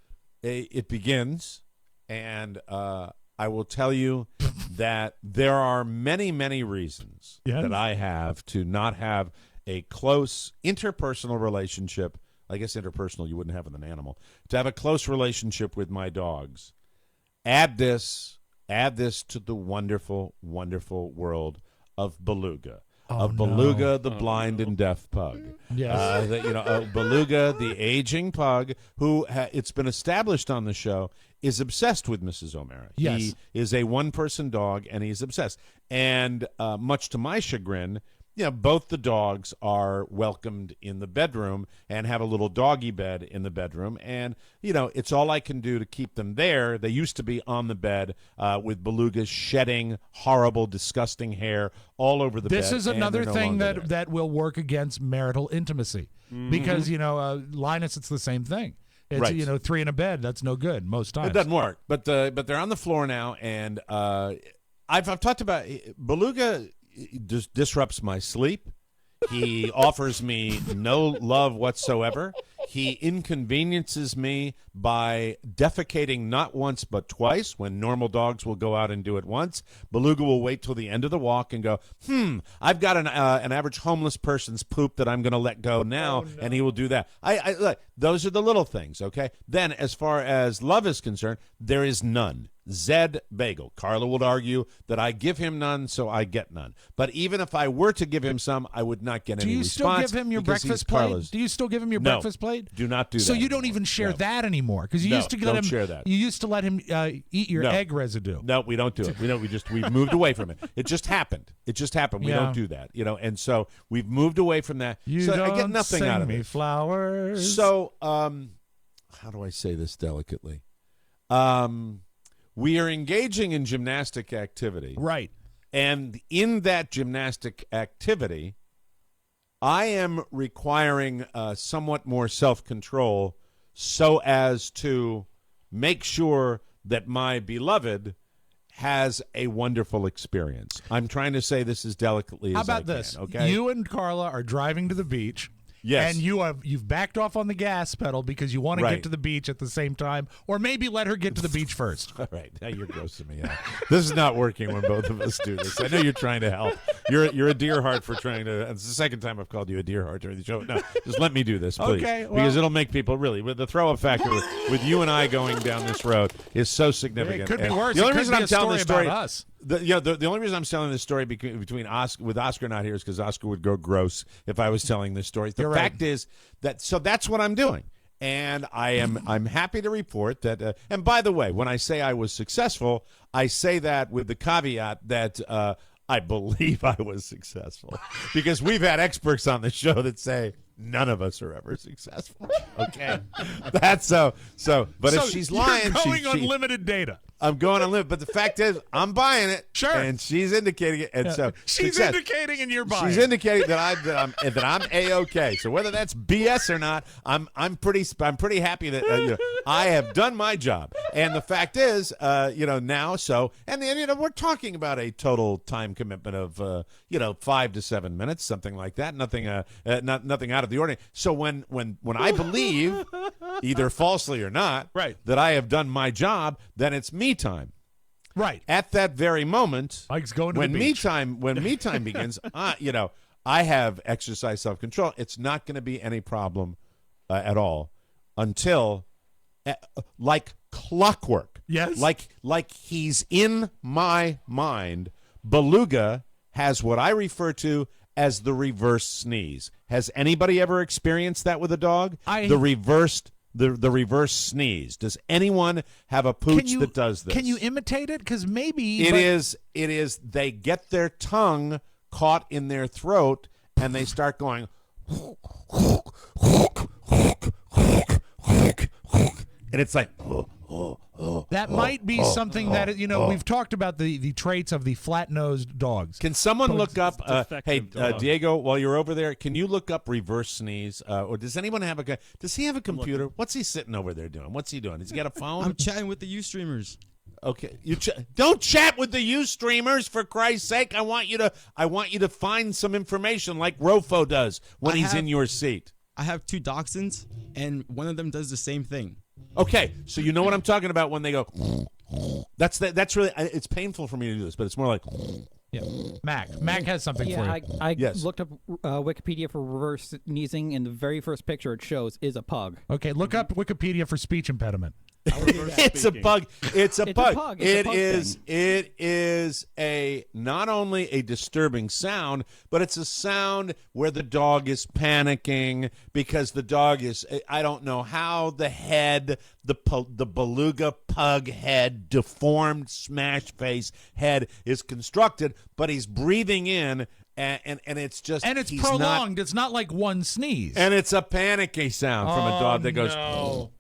it begins, and I will tell you that there are many reasons that I have to not have a close interpersonal relationship. I guess interpersonal you wouldn't have with an animal. To have a close relationship with my dogs. Add this to the wonderful world of Beluga. Beluga, the blind and deaf pug. Yes. Beluga, the aging pug, who it's been established on the show, is obsessed with Mrs. O'Mara. Yes. He is a one-person dog, and he's obsessed. And much to my chagrin, both the dogs are welcomed in the bedroom and have a little doggy bed in the bedroom. And, it's all I can do to keep them there. They used to be on the bed with Beluga's shedding horrible, disgusting hair all over the bed. This is another and they're no thing longer there. that will work against marital intimacy. Because, Linus, it's the same thing. It's, Right. 3 in a bed. That's no good most times. It doesn't work. But they're on the floor now, and I've talked about Beluga just disrupts my sleep. He offers me no love whatsoever. He inconveniences me by defecating not once but twice, when normal dogs will go out and do it once. Beluga will wait till the end of the walk and go, I've got an average homeless person's poop that I'm going to let go now, and he will do that. I look, those are the little things, okay? Then, as far as love is concerned, there is none. Zed Bagel. Carla would argue that I give him none, so I get none. But even if I were to give him some, I would not get any response. Do you still give him your because he's breakfast plate? Carla's. Do you still give him your breakfast plate? Do not do that. So you don't anymore. even share No. that anymore, because you No, used to let don't him share that. You used to let him eat your No. egg residue. No, we don't do it. We've moved away from it. It just happened. We Yeah. don't do that, and so we've moved away from that. You so don't I get nothing send out of me it. flowers. So, how do I say this delicately? We are engaging in gymnastic activity. Right. And in that gymnastic activity, I am requiring somewhat more self-control so as to make sure that my beloved has a wonderful experience. I'm trying to say this as delicately How as I about this? can, okay? You and Carla are driving to the beach. Yes. And you've backed off on the gas pedal because you want to Right. get to the beach at the same time, or maybe let her get to the beach first. All right, now you're grossing me out. This is not working when both of us do this. I know you're trying to help. You're a dear heart for trying to. It's the second time I've called you a dear heart during the show. No, just let me do this, please. Okay, well- because it'll make people really. With the throw-up factor with you and I going down this road is so significant. It could be And worse. The only It could reason be I'm a telling story this story about us. The only reason I'm telling this story between Oscar, with Oscar not here, is because Oscar would go gross if I was telling this story. The You're right. fact is that that's what I'm doing. And I'm happy to report that. And by the way, when I say I was successful, I say that with the caveat that I believe I was successful, because we've had experts on the show that say none of us are ever successful. Okay, that's so. But if she's lying, you're going she on limited data. I'm going on limb. But the fact is, I'm buying it. Sure. And she's indicating it. And so she's indicating and you're buying. She's indicating that I'm A-OK. So whether that's BS or not, I'm pretty happy that I have done my job. And the fact is, now we're talking about a total time commitment of 5 to 7 minutes, something like that. Nothing nothing out of the ordinary. So when I believe, either falsely or not, right, that I have done my job, then it's me time. Right. At that very moment, Mike's going to when the beach. when me time begins, I have exercised self-control. It's not going to be any problem at all until, like clockwork. Yes. Like he's in my mind. Beluga has what I refer to as the reverse sneeze. Has anybody ever experienced that with a dog? The reverse sneeze. Does anyone have a pooch that does this? Can you imitate it? Because maybe it is. They get their tongue caught in their throat and they start going, and it's like. That might be something that we've talked about the traits of the flat-nosed dogs. Can someone look up? Diego, while you're over there, can you look up reverse sneeze? Or does anyone have a? Does he have a computer? What's he sitting over there doing? What's he doing? He's got a phone. I'm chatting with the Ustreamers. Okay, don't chat with the Ustreamers, for Christ's sake. I want you to find some information like Rofo does when he's in your seat. I have 2 dachshunds, and one of them does the same thing. Okay, so you know what I'm talking about when they go. That's really. It's painful for me to do this, but it's more like. Yeah. Mac has something for you. I looked up Wikipedia for reverse sneezing, and the very first picture it shows is a pug. Okay, look up Wikipedia for speech impediment. It's a bug. It's a pug. It is. Thing. It is not only a disturbing sound, but it's a sound where the dog is panicking because the dog is. I don't know how the head, the beluga pug head, deformed smash face head is constructed, but he's breathing in. And it's just and it's prolonged. It's not like one sneeze. And it's a panicky sound from a dog that goes. No.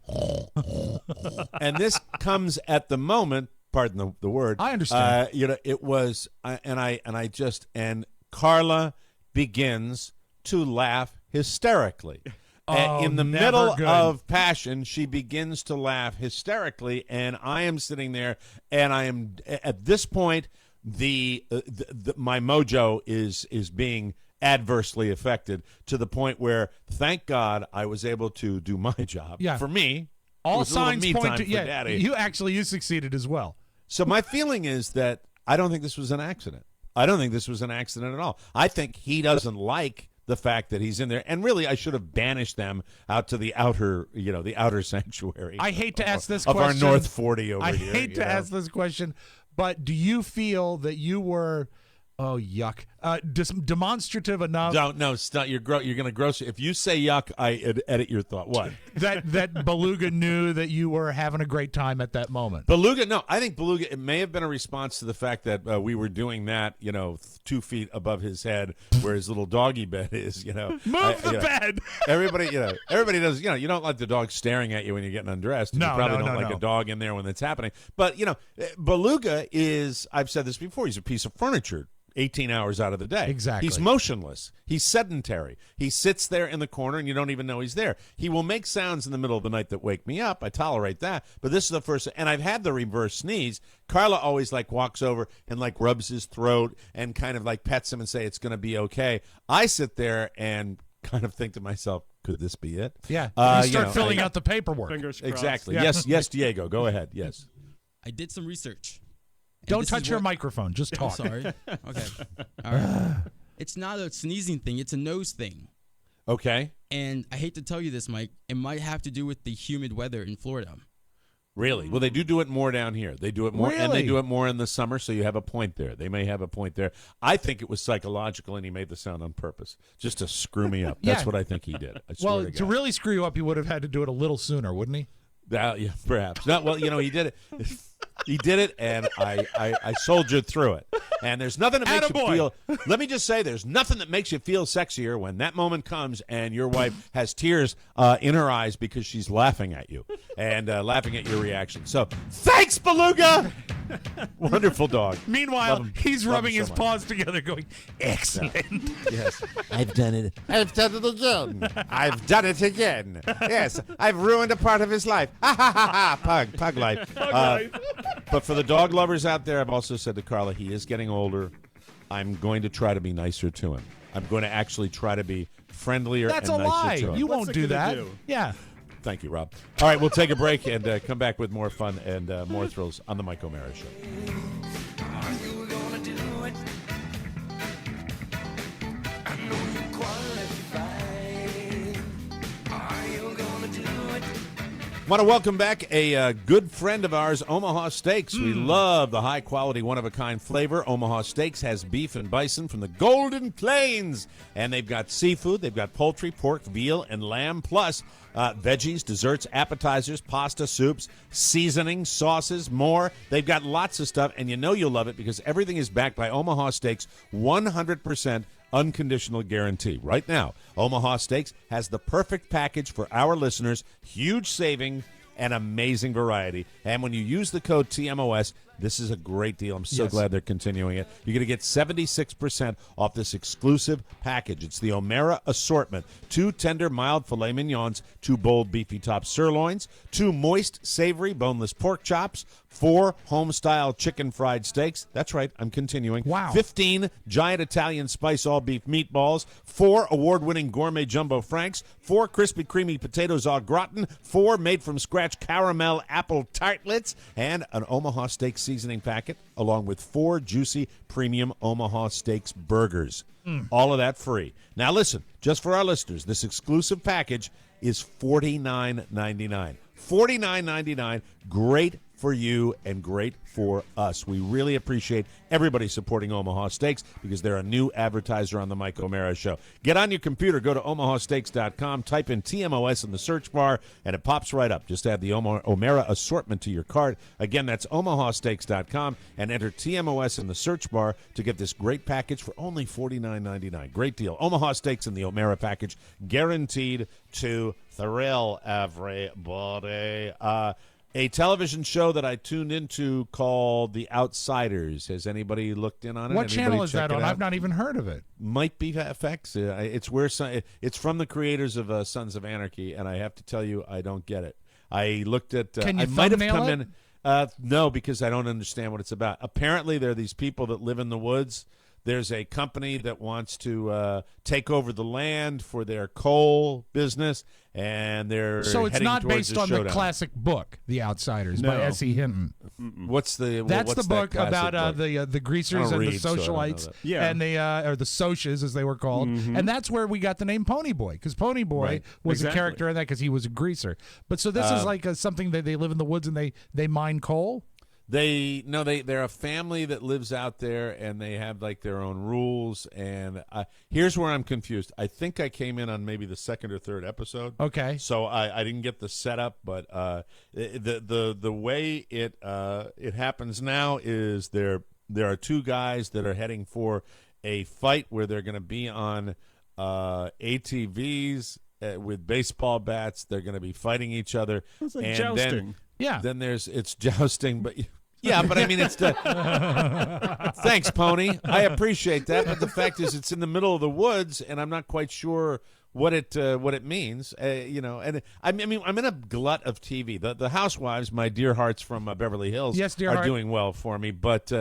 And this comes at the moment. Pardon the word. I understand. It was, and Carla begins to laugh hysterically. In the middle of passion, she begins to laugh hysterically, and I am sitting there, and I am at this point. My mojo is being adversely affected to the point where, thank God, I was able to do my job. Yeah. For me, all it was signs a little me point time to for Daddy. you succeeded as well. So my feeling is that I don't think this was an accident. I don't think this was an accident at all. I think he doesn't like the fact that he's in there, and really, I should have banished them out to the outer sanctuary. I hate to ask this of question. our North 40 over here. I hate to ask this question. But do you feel that you were, yuck, demonstrative enough? No, stop. You're going to gross. If you say yuck, I edit your thought. What? that Beluga knew that you were having a great time at that moment. Beluga, no. I think Beluga, it may have been a response to the fact that we were doing that, 2 feet above his head where his little doggy bed is, Move the bed. Everybody does, you don't like the dog staring at you when you're getting undressed. No, you probably no, don't no, like no. a dog in there when it's happening. But, Beluga is, I've said this before, he's a piece of furniture 18 hours out of the day. Exactly. He's motionless. He's sedentary. He sits there in the corner and you don't even know he's there. He will make sounds in the middle of the night that wake me up. I tolerate that. But this is the first, and I've had the reverse sneeze. Carla always walks over and rubs his throat and kind of pets him and say it's going to be okay. I sit there and kind of think to myself, could this be it? Yeah. You start filling out the paperwork. Fingers crossed. Exactly. Yeah. Yes, Diego. Go ahead. Yes. I did some research. Don't touch your microphone. Just talk. I'm sorry. Okay. All right. It's not a sneezing thing. It's a nose thing. Okay. And I hate to tell you this, Mike. It might have to do with the humid weather in Florida. Really? Well, they do it more down here. They do it more, and they do it more in the summer, so you have a point there. They may have a point there. I think it was psychological, and he made the sound on purpose, just to screw me up. That's what I think he did. I swear Well, to to God. really screw you up, he would have had to do it a little sooner, wouldn't he? Yeah, perhaps. No, well, he did it. He did it, and I soldiered through it. And there's nothing that makes you feel. Let me just say, there's nothing that makes you feel sexier when that moment comes and your wife has tears in her eyes because she's laughing at you and laughing at your reaction. So, thanks, Beluga. Wonderful dog. Meanwhile, he's rubbing his paws together, going, "Excellent." Yes, I've done it. I've done it again. I've done it again. Yes, I've ruined a part of his life. Ha ha ha ha. Pug life. But for the dog lovers out there, I've also said to Carla, he is getting older. I'm going to try to be nicer to him. I'm going to actually try to be friendlier That's and a nicer lie. to him. You won't do that. Yeah. Thank you, Rob. All right, we'll take a break and come back with more fun and more thrills on the Mike O'Mara Show. Want to welcome back a good friend of ours, Omaha Steaks. We love the high-quality, one-of-a-kind flavor. Omaha Steaks has beef and bison from the Golden Plains. And they've got seafood, they've got poultry, pork, veal, and lamb, plus veggies, desserts, appetizers, pasta, soups, seasonings, sauces, more. They've got lots of stuff, and you know you'll love it because everything is backed by Omaha Steaks 100% unconditional guarantee. Right now, Omaha Steaks has the perfect package for our listeners. Huge saving and amazing variety. And when you use the code TMOS, this is a great deal. I'm so glad they're continuing it. You're going to get 76% off this exclusive package. It's the O'Mara assortment. 2 tender, mild filet mignons, 2 bold, beefy top sirloins, 2 moist, savory, boneless pork chops, 4 home-style chicken fried steaks. That's right, I'm continuing. Wow. 15 giant Italian spice all-beef meatballs, 4 award-winning gourmet jumbo franks, 4 crispy, creamy potatoes au gratin, 4 made-from-scratch caramel apple tartlets, and an Omaha Steaks seasoning packet, along with 4 juicy premium Omaha Steaks burgers. All of that free. Now listen, just for our listeners, this exclusive package is $49.99. $49.99. Great for you and great for us. We really appreciate everybody supporting Omaha Steaks because they're a new advertiser on the Mike O'Mara Show. Get on your computer, go to omahasteaks.com, type in TMOS in the search bar, and it pops right up. Just add the O'Mara assortment to your cart. Again, that's omahasteaks.com, and enter TMOS in the search bar to get this great package for only $49.99. Great deal. Omaha Steaks and the O'Mara package, guaranteed to thrill everybody. A television show that I tuned into called The Outsiders. Has anybody looked in on it? What channel is that on? I've not even heard of it. Might be FX. It's where it's from the creators of Sons of Anarchy, and I have to tell you, I don't get it. I looked at. Can you I might have come thumbnail in. No, because I don't understand what it's about. Apparently, there are these people that live in the woods. There's a company that wants to take over the land for their coal business, and they're so it's heading not towards based a on showdown. the classic book, The Outsiders, by S.E. Hinton. What's the? That's what's the book that about book? the greasers and the socialites, and the or the socias as they were called, and that's where we got the name Pony Boy, because Pony Boy was a character in that because he was a greaser. But so this is like something that they live in the woods and they mine coal. They're a family that lives out there, and they have like their own rules. And here's where I'm confused. I think I came in on maybe the second or third episode. Okay, so I didn't get the setup, but the way it happens now is there are 2 guys that are heading for a fight where they're going to be on ATVs with baseball bats. They're going to be fighting each other. It's like and jousting. Then it's jousting, but but I mean it's thanks, Pony. I appreciate that, but the fact is it's in the middle of the woods, and I'm not quite sure what it means. And I mean I'm in a glut of TV. The Housewives, my dear hearts from Beverly Hills, are doing well for me, but.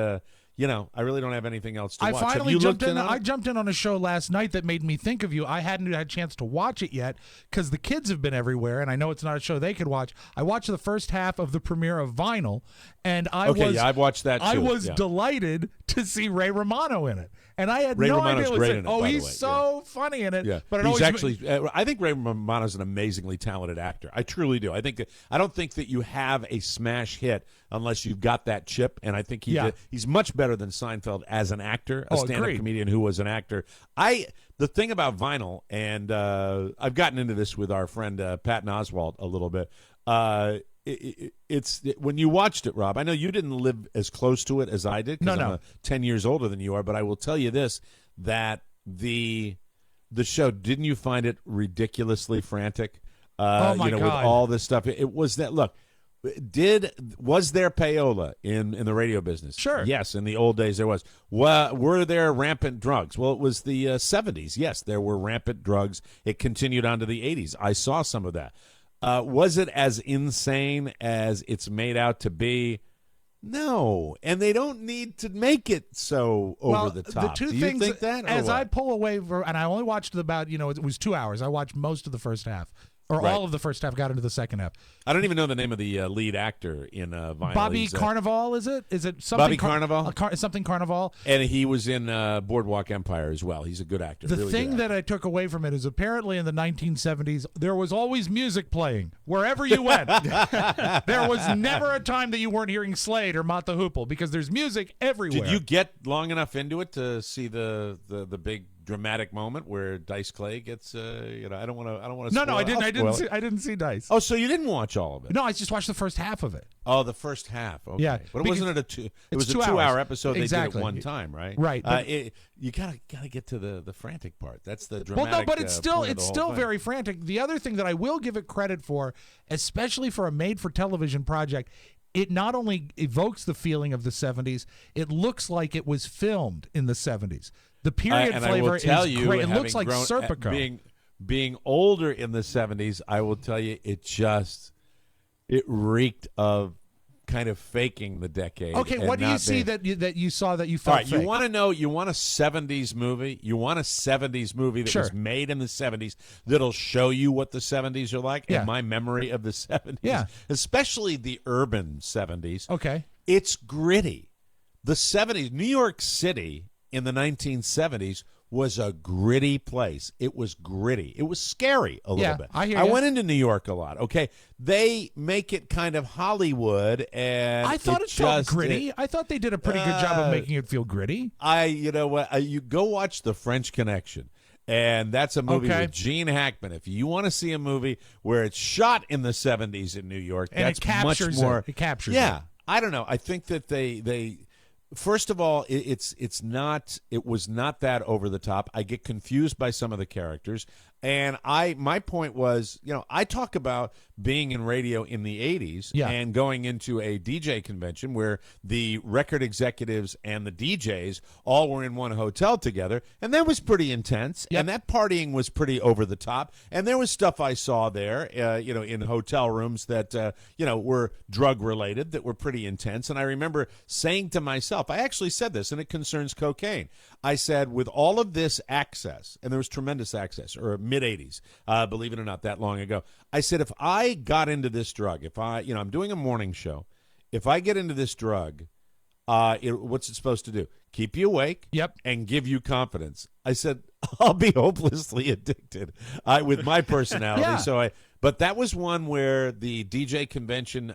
I really don't have anything else to watch. I finally jumped in. I jumped in on a show last night that made me think of you. I hadn't had a chance to watch it yet because the kids have been everywhere, and I know it's not a show they could watch. I watched the first half of the premiere of Vinyl, and I've watched that too. I was delighted to see Ray Romano in it, and I had Ray no Romano's idea. Great in it, by the he's way. so funny in it. Yeah, but he's actually. I think Ray Romano's an amazingly talented actor. I truly do. I don't think that you have a smash hit unless you've got that chip, and I think he's much better than Seinfeld as an actor, a stand-up comedian who was an actor. The thing about Vinyl, and I've gotten into this with our friend Patton Oswalt a little bit. when you watched it, Rob, I know you didn't live as close to it as I did because I'm 10 years older than you are, but I will tell you this, that the show, didn't you find it ridiculously frantic? Oh, my God. With all this stuff. It was that, look, was there payola in the radio business? Sure. Yes, in the old days there was. Were there rampant drugs? Well, it was the 70s. Yes, there were rampant drugs. It continued on to the 80s. I saw some of that. Was it as insane as it's made out to be? No, and they don't need to make it so over the top. The two Do things, you think that? as I pull away, and I only watched about, it was 2 hours. I watched most of the first half. Or Right. all of the first half, got into the second half. I don't even know the name of the lead actor in Vinyl. Bobby Carnival, is it? Is it something? Bobby Carnival? Something Carnival. And he was in Boardwalk Empire as well. He's a good actor. The really thing good actor. that I took away from it is apparently in the 1970s, there was always music playing wherever you went. There was never a time that you weren't hearing Slade or Mott the Hoople because there's music everywhere. Did you get long enough into it to see the big dramatic moment where Dice Clay gets? I don't want to. No, I didn't see Dice. Oh, so you didn't watch all of it? No, I just watched the first half of it. Oh, the first half. Okay. Yeah, but it wasn't it It was a 2 hours. 2-hour episode. Exactly. They did it one time, right? Right. You gotta get to the frantic part. That's the Well, dramatic. no, but it's still point of the whole thing. very frantic. The other thing that I will give it credit for, especially for a made-for-television project, it not only evokes the feeling of the 70s, it looks like it was filmed in the 70s. The period and flavor I will tell is you, great. It having looks like grown- Serpico. Being older in the 70s, I will tell you, it reeked of kind of faking the decade. Okay, and what do you not see being- that you saw that you All felt right, fake? you want to know? You want a 70s movie? You want a 70s movie that was made in the 70s that'll show you what the 70s are like and my memory of the 70s? Yeah. Especially the urban 70s. Okay. It's gritty. The 70s, New York City in the 1970s was a gritty place. It was gritty. It was scary a little bit. I hear I you. went into New York a lot. Okay, they make it kind of Hollywood, and I thought it felt gritty. I thought they did a pretty good job of making it feel gritty. You know what? You go watch The French Connection. And that's a movie with Gene Hackman. If you want to see a movie where it's shot in the 70s in New York, And that's it captures much more. it. It captures Yeah, it. I don't know. I think that they first of all, it was not that over the top. I get confused by some of the characters. And my point was, I talk about being in radio in the 80s and going into a DJ convention where the record executives and the DJs all were in one hotel together, and that was pretty intense, and that partying was pretty over the top, and there was stuff I saw there, in hotel rooms that, were drug-related that were pretty intense, and I remember saying to myself, I actually said this, and it concerns cocaine. I said, with all of this access, and there was tremendous access, or mid-'80s, believe it or not, that long ago, I said, if I got into this drug, if I'm doing a morning show, if I get into this drug, what's it supposed to do? Keep you awake and give you confidence. I said, I'll be hopelessly addicted with my personality. But that was one where the DJ convention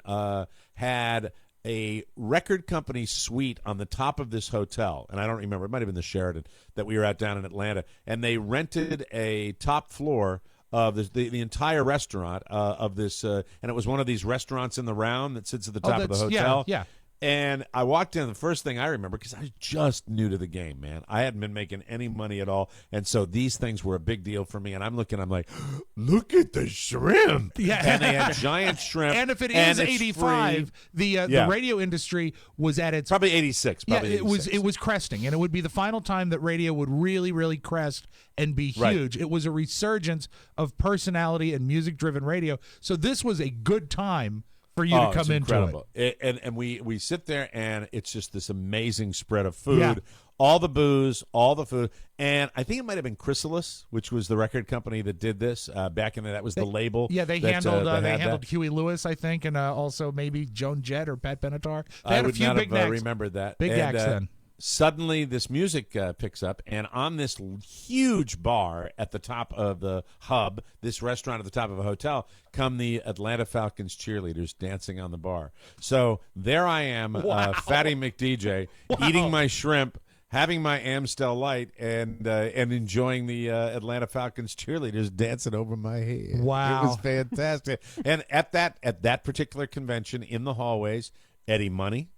had a record company suite on the top of this hotel, and I don't remember, it might have been the Sheraton that we were at down in Atlanta, and they rented a top floor of the entire restaurant of this, and it was one of these restaurants in the round that sits at the top of the hotel. Yeah. And I walked in, the first thing I remember, because I was just new to the game, man. I hadn't been making any money at all, and so these things were a big deal for me. And I'm like, look at the shrimp. Yeah. And they had giant shrimp. And if it is 85, the radio industry was at its... Probably 86. Probably 86. It was cresting, and it would be the final time that radio would really, really crest and be huge. Right. It was a resurgence of personality and music-driven radio. So this was a good time for you to come into it. And we sit there, and it's just this amazing spread of food, all the booze, all the food. And I think it might have been Chrysalis, which was the record company that did this back in that was the label. Yeah, they handled Huey Lewis, I think, and also maybe Joan Jett or Pat Benatar. They had I a would few not big have acts. remembered that. Big acts then. Suddenly, this music picks up, and on this huge bar at the top of the hub, this restaurant at the top of a hotel, come the Atlanta Falcons cheerleaders dancing on the bar. So there I am, Fatty McDJ, eating my shrimp, having my Amstel Light and enjoying the Atlanta Falcons cheerleaders dancing over my head. Wow. It was fantastic. And at that particular convention in the hallways, Eddie Money,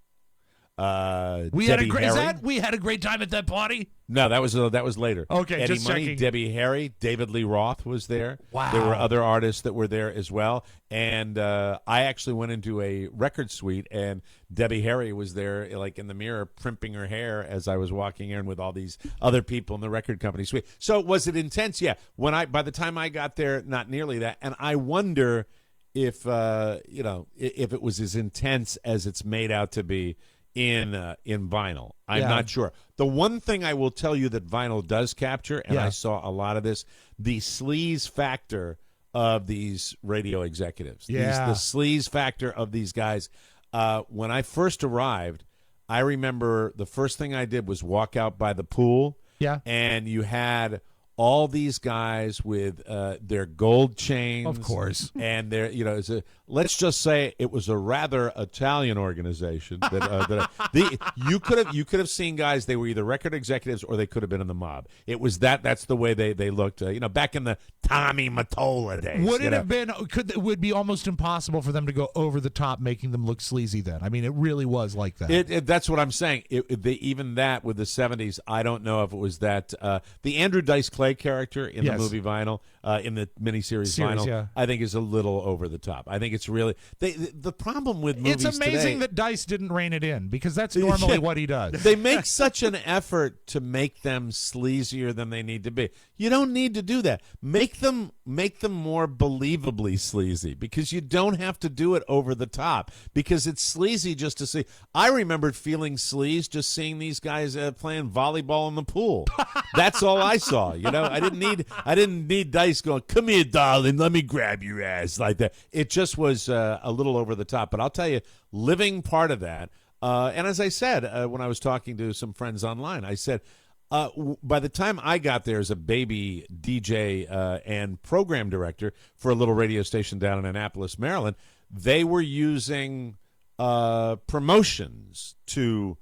we Debbie had a great time at that party. No, that was later. Okay, Eddie just Money, checking. Debbie Harry, David Lee Roth was there. Wow. There were other artists that were there as well. And I actually went into a record suite, and Debbie Harry was there, like in the mirror, primping her hair as I was walking in with all these other people in the record company suite. So was it intense? Yeah. By the time I got there, not nearly that. And I wonder if if it was as intense as it's made out to be in vinyl. I'm not sure. The one thing I will tell you that vinyl does capture, and I saw a lot of this, the sleaze factor of these radio executives. The sleaze factor of these guys. When I first arrived, I remember the first thing I did was walk out by the pool. Yeah. And you had all these guys with their gold chains, of course, and their let's just say it was a rather Italian organization. You could have seen guys. They were either record executives or they could have been in the mob. It was that's the way they looked. Back in the Tommy Mottola days. Would it have been? Would be almost impossible for them to go over the top, making them look sleazy. Then I mean, it really was like that. That's what I'm saying. Even that with the '70s, I don't know if it was that the Andrew Dice Clay character in the movie Vinyl, in the miniseries Vinyl, I think is a little over the top. I think it's really the problem with movies It's amazing today, that Dice didn't rein it in, because that's normally what he does. They make such an effort to make them sleazier than they need to be. You don't need to do that. Make them more believably sleazy, because you don't have to do it over the top, because it's sleazy just to see. I remembered feeling sleaze just seeing these guys playing volleyball in the pool. That's all I saw. I didn't need Dice going, "Come here, darling, let me grab your ass," like that. It just was a little over the top. But I'll tell you, living part of that, and as I said when I was talking to some friends online, I said, by the time I got there as a baby DJ and program director for a little radio station down in Annapolis, Maryland, they were using promotions to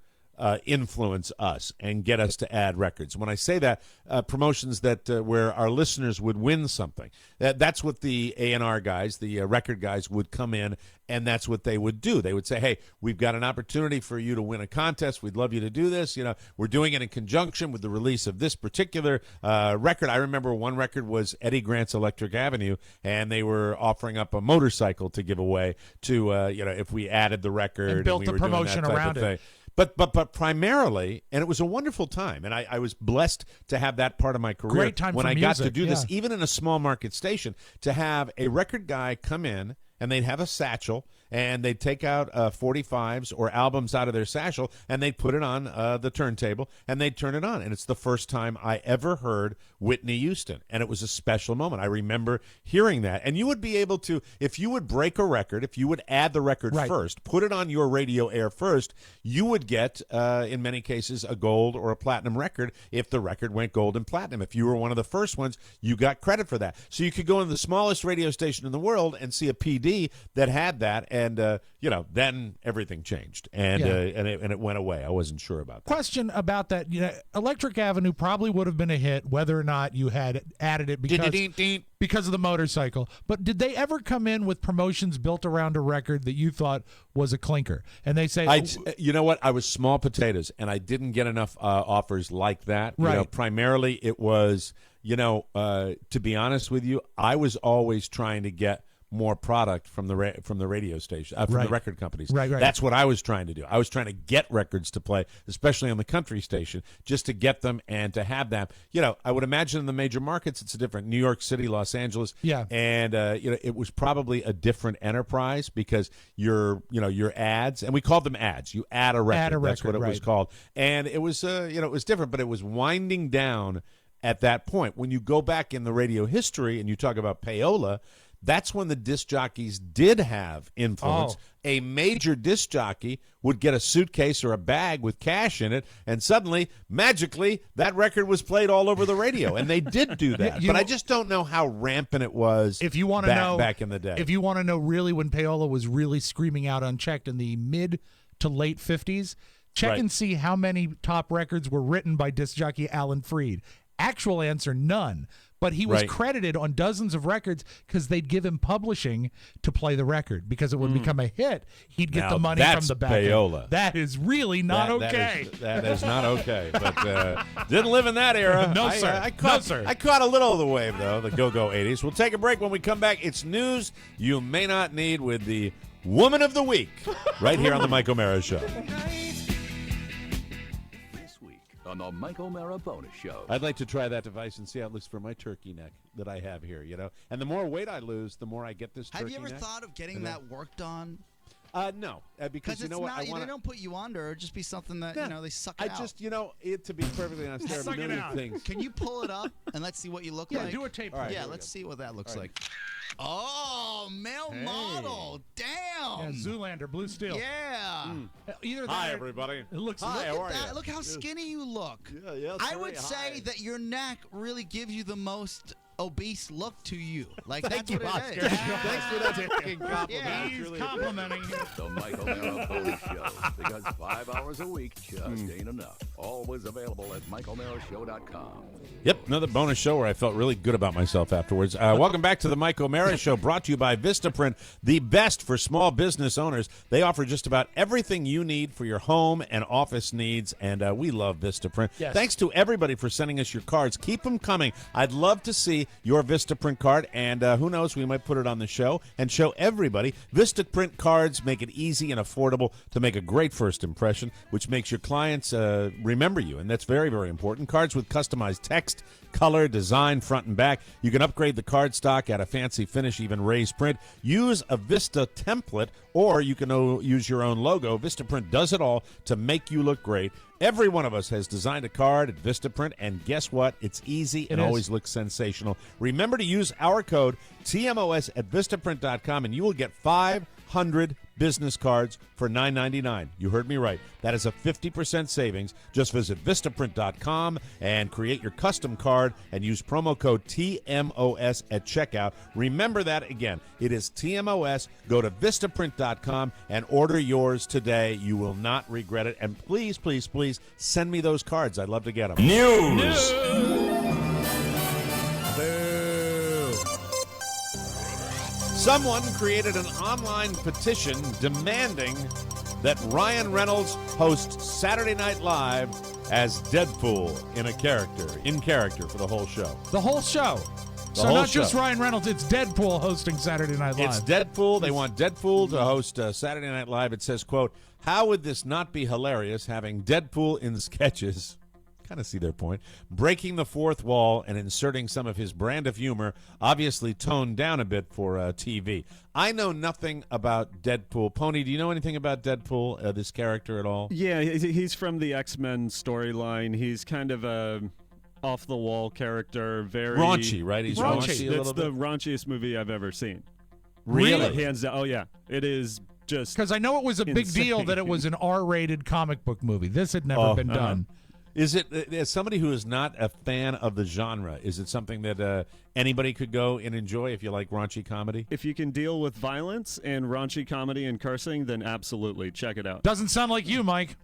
influence us and get us to add records. When I say that, promotions that where our listeners would win something. That's what the A&R guys, the record guys, would come in, and that's what they would do. They would say, "Hey, we've got an opportunity for you to win a contest. We'd love you to do this. We're doing it in conjunction with the release of this particular record." I remember one record was Eddie Grant's Electric Avenue, and they were offering up a motorcycle to give away to if we added the record and built we the were doing promotion that type around of thing. it. But primarily, and it was a wonderful time, and I was blessed to have that part of my career. Great time when for I got to music, do this, yeah. even in a small market station, to have a record guy come in, and they'd have a satchel, and they'd take out 45s or albums out of their satchel, and they'd put it on the turntable, and they'd turn it on. And it's the first time I ever heard Whitney Houston, and it was a special moment. I remember hearing that. And you would be able to, if you would break a record, if you would add the record first, put it on your radio air first, you would get, in many cases, a gold or a platinum record if the record went gold and platinum. If you were one of the first ones, you got credit for that. So you could go in the smallest radio station in the world and see a PD that had that, and then everything changed, and it went away. I wasn't sure about that. Question about that. Electric Avenue probably would have been a hit whether or not you had added it because of the motorcycle. But did they ever come in with promotions built around a record that you thought was a clinker? And they say, you know what? I was small potatoes, and I didn't get enough offers like that. Right. Primarily, it was, to be honest with you, I was always trying to get more product from the radio station, from the record companies. Right. That's what I was trying to do. I was trying to get records to play, especially on the country station, just to get them and to have them. I would imagine in the major markets it's a different. New York City, Los Angeles, and it was probably a different enterprise, because your ads, and we called them ads. You add a record. That's what it was called, and it was it was different, but it was winding down at that point. When you go back in the radio history and you talk about payola, that's when the disc jockeys did have influence. A major disc jockey would get a suitcase or a bag with cash in it, and suddenly, magically, that record was played all over the radio. And they did do that. But I just don't know how rampant it was if you want to know back in the day. If you want to know really when payola was really screaming out unchecked in the mid to late 50s, Check Right. and see how many top records were written by disc jockey Alan Freed. Actual answer, none. But he was Right. credited on dozens of records because they'd give him publishing to play the record. Because it would become a hit, he'd get Now the money from that's the back end. payola. That is really not okay. That is not okay. But didn't live in that era. No, sir. I caught, No, sir. I caught a little of the wave, though, the go-go 80s. We'll take a break. When we come back, it's news you may not need with the Woman of the Week right here on the Mike O'Mara Show. This week on the Mike O'Mara Bonus Show. I'd like to try that device and see how it looks for my turkey neck that I have here, And the more weight I lose, the more I get this turkey Have you ever neck. thought of getting that worked on? No, because you it's know what? not, I wanna, they don't put you under. It'd just be something that, they suck it I out. just, to be perfectly honest, there are a Suck it million out. things. Can you pull it up and let's see what you look Yeah, like? do a tape. All right, yeah, here we let's go. see what that looks All right. like. Oh, male model. Damn. Yeah, Zoolander, Blue Steel. Yeah. Either that Hi, or- everybody. It looks Hi, how Look are at that. you? Look how skinny you look. Yeah, I sorry, would say hi. that your neck really gives you the most obese look to you. Like, Thank that's you, what Oscar. it is. Thanks for that fucking compliment. Yeah. I He's really complimenting you. The Mike O'Mara Bonus Show. Because 5 hours a week just ain't enough. Always available at MikeO'MaraShow.com. Yep, another bonus show where I felt really good about myself afterwards. Welcome back to the Mike O'Mara Show, brought to you by Vistaprint, the best for small business owners. They offer just about everything you need for your home and office needs, and we love Vistaprint. Yes. Thanks to everybody for sending us your cards. Keep them coming. I'd love to see your Vistaprint card, and who knows, we might put it on the show and show everybody. Vistaprint cards make it easy and affordable to make a great first impression, which makes your clients remember you, and that's very, very important. Cards with customized text, color, design, front and back. You can upgrade the card stock, add a fancy finish, even raise print. Use a Vista template, or you can use your own logo. Vistaprint does it all to make you look great. Every one of us has designed a card at Vistaprint, and guess what? It's easy and always looks sensational. Remember to use our code TMOS at Vistaprint.com, and you will get 500 business cards for $9.99. You heard me right. That is a 50% savings. Just visit Vistaprint.com and create your custom card and use promo code TMOS at checkout. Remember that again. It is TMOS. Go to Vistaprint.com and order yours today. You will not regret it. And please, please, please send me those cards. I'd love to get them. News. Someone created an online petition demanding that Ryan Reynolds host Saturday Night Live as Deadpool in character for the whole show. The whole show. So whole not just show. Ryan Reynolds, it's Deadpool hosting Saturday Night Live. It's Deadpool. They want Deadpool to host Saturday Night Live. It says, quote, "How would this not be hilarious having Deadpool in sketches?" Kind of see their point. Breaking the fourth wall and inserting some of his brand of humor, obviously toned down a bit for TV. I know nothing about Deadpool. Pony, do you know anything about Deadpool, this character at all? Yeah, he's from the X-Men storyline. He's kind of a off-the-wall character, very raunchy, right? He's raunchy a It's little the bit. raunchiest movie I've ever seen. Really? Hands down. Oh, yeah. It is just because I know it was a big deal that it was an R-rated comic book movie. This had never been done. Is it, as somebody who is not a fan of the genre, is it something that anybody could go and enjoy if you like raunchy comedy? If you can deal with violence and raunchy comedy and cursing, then absolutely check it out. Doesn't sound like you, Mike.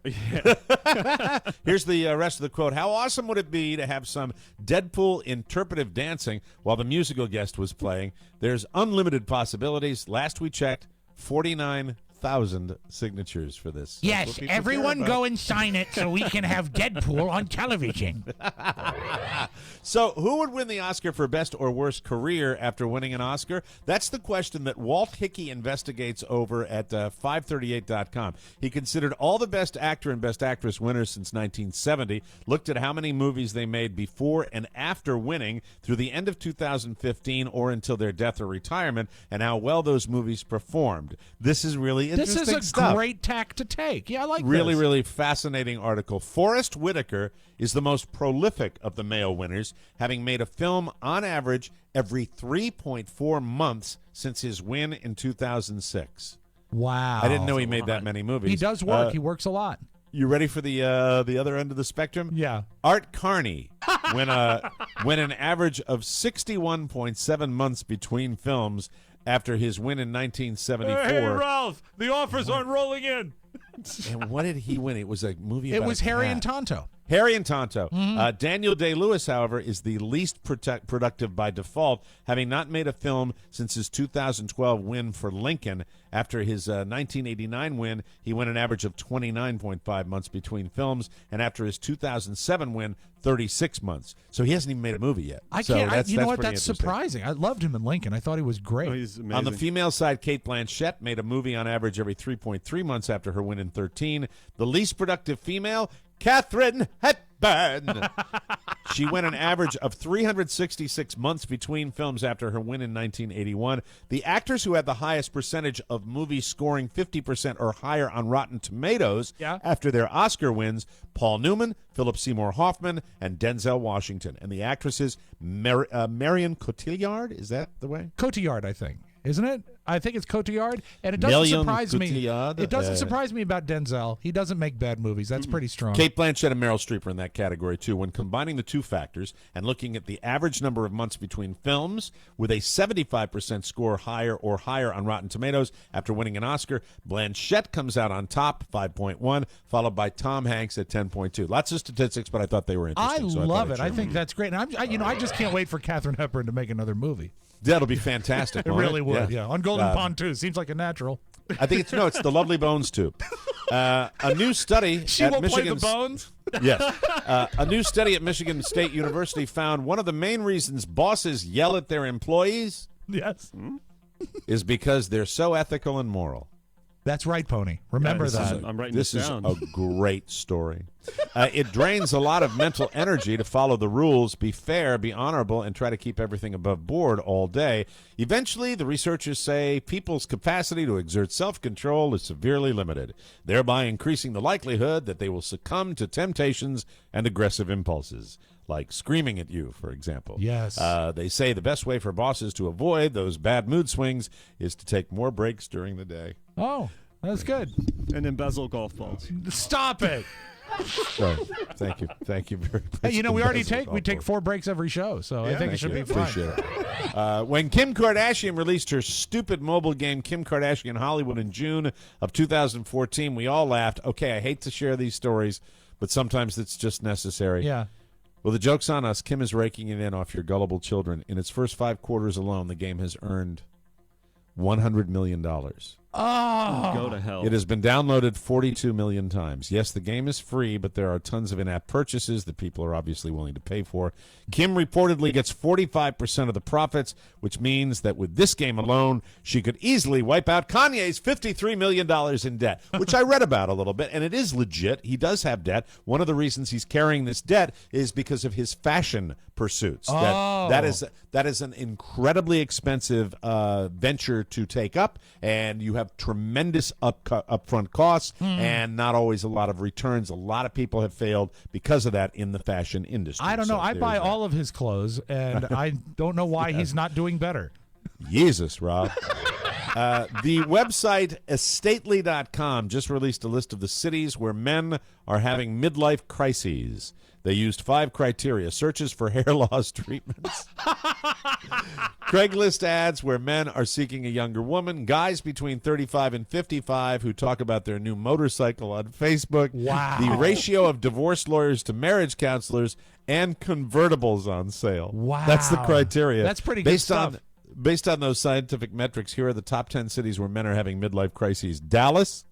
Here's the rest of the quote. "How awesome would it be to have some Deadpool interpretive dancing while the musical guest was playing? There's unlimited possibilities. Last we checked, 49,000 signatures for this. That's what people everyone care go about. and sign it so we can have Deadpool on television. So, who would win the Oscar for Best or Worst Career after winning an Oscar? That's the question that Walt Hickey investigates over at 538.com. He considered all the Best Actor and Best Actress winners since 1970, looked at how many movies they made before and after winning through the end of 2015 or until their death or retirement, and how well those movies performed. This is really interesting This is a stuff. great tack to take. Yeah, I like Really, this. really fascinating article. Forrest Whitaker is the most prolific of the male winners, having made a film on average every 3.4 months since his win in 2006. Wow. I didn't know he made that many movies. He does work. He works a lot. You ready for the other end of the spectrum? Yeah. Art Carney went an average of 61.7 months between films after his win in 1974. Ralph, the offers aren't rolling in. And what did he win? It was a movie about It was a Harry cat. and Tonto. Harry and Tonto. Mm-hmm. Daniel Day-Lewis, however, is the least productive by default, having not made a film since his 2012 win for Lincoln. After his 1989 win, he went an average of 29.5 months between films, and after his 2007 win, 36 months. So he hasn't even made a movie yet. You know what? pretty That's interesting. surprising. I loved him in Lincoln. I thought he was great. Oh, he's amazing. On the female side, Cate Blanchett made a movie on average every 3.3 months after her win in 13. The least productive female, Katharine Hepburn. She went an average of 366 months between films after her win in 1981. The actors who had the highest percentage of movies scoring 50% or higher on Rotten Tomatoes after their Oscar wins, Paul Newman, Philip Seymour Hoffman, and Denzel Washington. And the actresses, Marion Cotillard, is that the way? Cotillard, I think. Isn't it? I think it's Cotillard, and it doesn't surprise me. It doesn't surprise me about Denzel. He doesn't make bad movies. That's pretty strong. Cate Blanchett and Meryl Streep are in that category, too. When combining the two factors and looking at the average number of months between films, with a 75% score higher on Rotten Tomatoes after winning an Oscar, Blanchett comes out on top, 5.1, followed by Tom Hanks at 10.2. Lots of statistics, but I thought they were interesting. I love it. I think that's great. And I just can't wait for Katharine Hepburn to make another movie. That'll be fantastic. It really would, yeah. On Golden Pond, too. Seems like a natural. I think it's the Lovely Bones tube. A new study She at will play the Michigan's bones? Yes. A new study at Michigan State University found one of the main reasons bosses yell at their employees is because they're so ethical and moral. That's right, Pony. Remember that. I'm writing this this is down. a great story. It drains a lot of mental energy to follow the rules, be fair, be honorable, and try to keep everything above board all day. Eventually, the researchers say people's capacity to exert self-control is severely limited, thereby increasing the likelihood that they will succumb to temptations and aggressive impulses, like screaming at you, for example. Yes. They say the best way for bosses to avoid those bad mood swings is to take more breaks during the day. Oh, that's good. And embezzle golf balls. Stop it. Sorry. Thank you very much. Hey, we take 4 breaks every show, so I think it should be fun. Appreciate it. When Kim Kardashian released her stupid mobile game, Kim Kardashian Hollywood, in June of 2014, we all laughed. Okay, I hate to share these stories, but sometimes it's just necessary. Yeah. Well, the joke's on us. Kim is raking it in off your gullible children. In its first 5 quarters alone, the game has earned $100 million. Oh. Go to hell. It has been downloaded 42 million times. Yes, the game is free, but there are tons of in-app purchases that people are obviously willing to pay for. Kim reportedly gets 45% of the profits, which means that with this game alone, she could easily wipe out Kanye's $53 million in debt, which I read about a little bit, and it is legit. He does have debt. One of the reasons he's carrying this debt is because of his fashion pursuits. Oh. That is an incredibly expensive venture to take up, and you have tremendous upfront costs and not always a lot of returns. A lot of people have failed because of that in the fashion industry. I don't know. So I buy all of his clothes, and I don't know why he's not doing better. Jesus, Rob. The website estately.com just released a list of the cities where men are having midlife crises. They used 5 criteria: searches for hair loss treatments, Craigslist ads where men are seeking a younger woman, guys between 35 and 55 who talk about their new motorcycle on Facebook, Wow. the ratio of divorce lawyers to marriage counselors, and convertibles on sale. Wow. That's the criteria. That's pretty good stuff. Based on those scientific metrics, here are the top 10 cities where men are having midlife crises: Dallas,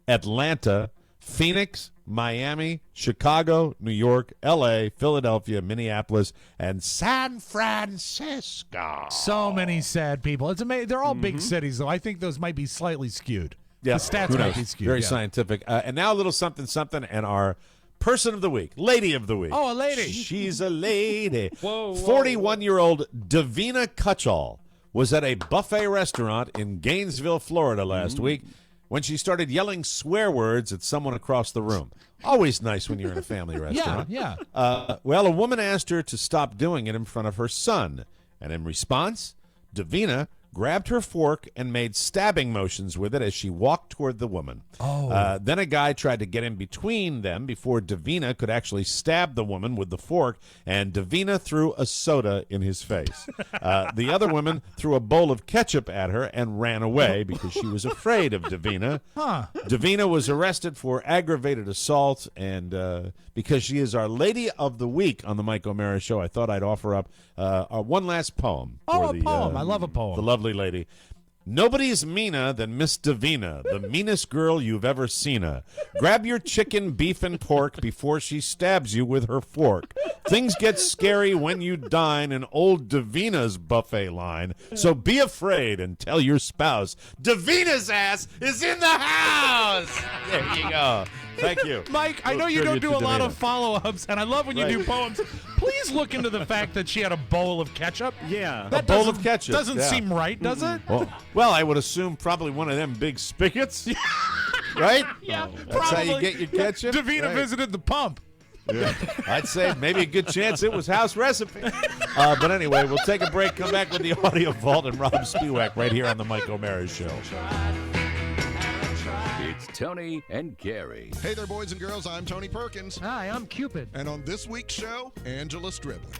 Atlanta, Phoenix, Miami, Chicago, New York, L.A., Philadelphia, Minneapolis, and San Francisco. So many sad people. It's amazing. They're all big cities, though. I think those might be slightly skewed. Yeah, The stats who might knows? be skewed. Very yeah. scientific. And now a little something, and our person of the week, lady of the week. Oh, a lady. She's a lady. Whoa, whoa. 41-year-old Davina Cutchall was at a buffet restaurant in Gainesville, Florida last week when she started yelling swear words at someone across the room. Always nice when you're in a family restaurant. Yeah. Well, a woman asked her to stop doing it in front of her son. And in response, Davina grabbed her fork and made stabbing motions with it as she walked toward the woman. Then a guy tried to get in between them before Davina could actually stab the woman with the fork, and Davina threw a soda in his face. The other woman threw a bowl of ketchup at her and ran away because she was afraid of Davina. Davina was arrested for aggravated assault, and because she is our Lady of the Week on the Mike O'Mara Show, I thought I'd offer up one last poem. A poem. I love a poem. The lovely lady. Nobody's meaner than Miss Davina, the meanest girl you've ever seen her. Grab your chicken, beef, and pork before she stabs you with her fork. Things get scary when you dine in old Davina's buffet line, so be afraid and tell your spouse, Davina's ass is in the house! There you go. Thank you. Mike, I know you don't do a lot of follow-ups, and I love when you do poems. Please look into the fact that she had a bowl of ketchup. Yeah. A bowl of ketchup. Doesn't seem right, does it? Well, I would assume probably one of them big spigots. Right? Yeah, That's how you get your ketchup. Davina visited the pump. Yeah. I'd say maybe a good chance it was house recipe. But anyway, we'll take a break, come back with the Audio Vault and Rob Spiewak right here on the Mike O'Mara Show. It's Tony and Gary. Hey there, boys and girls. I'm Tony Perkins. Hi, I'm Cupid. And on this week's show, Angela Stribley.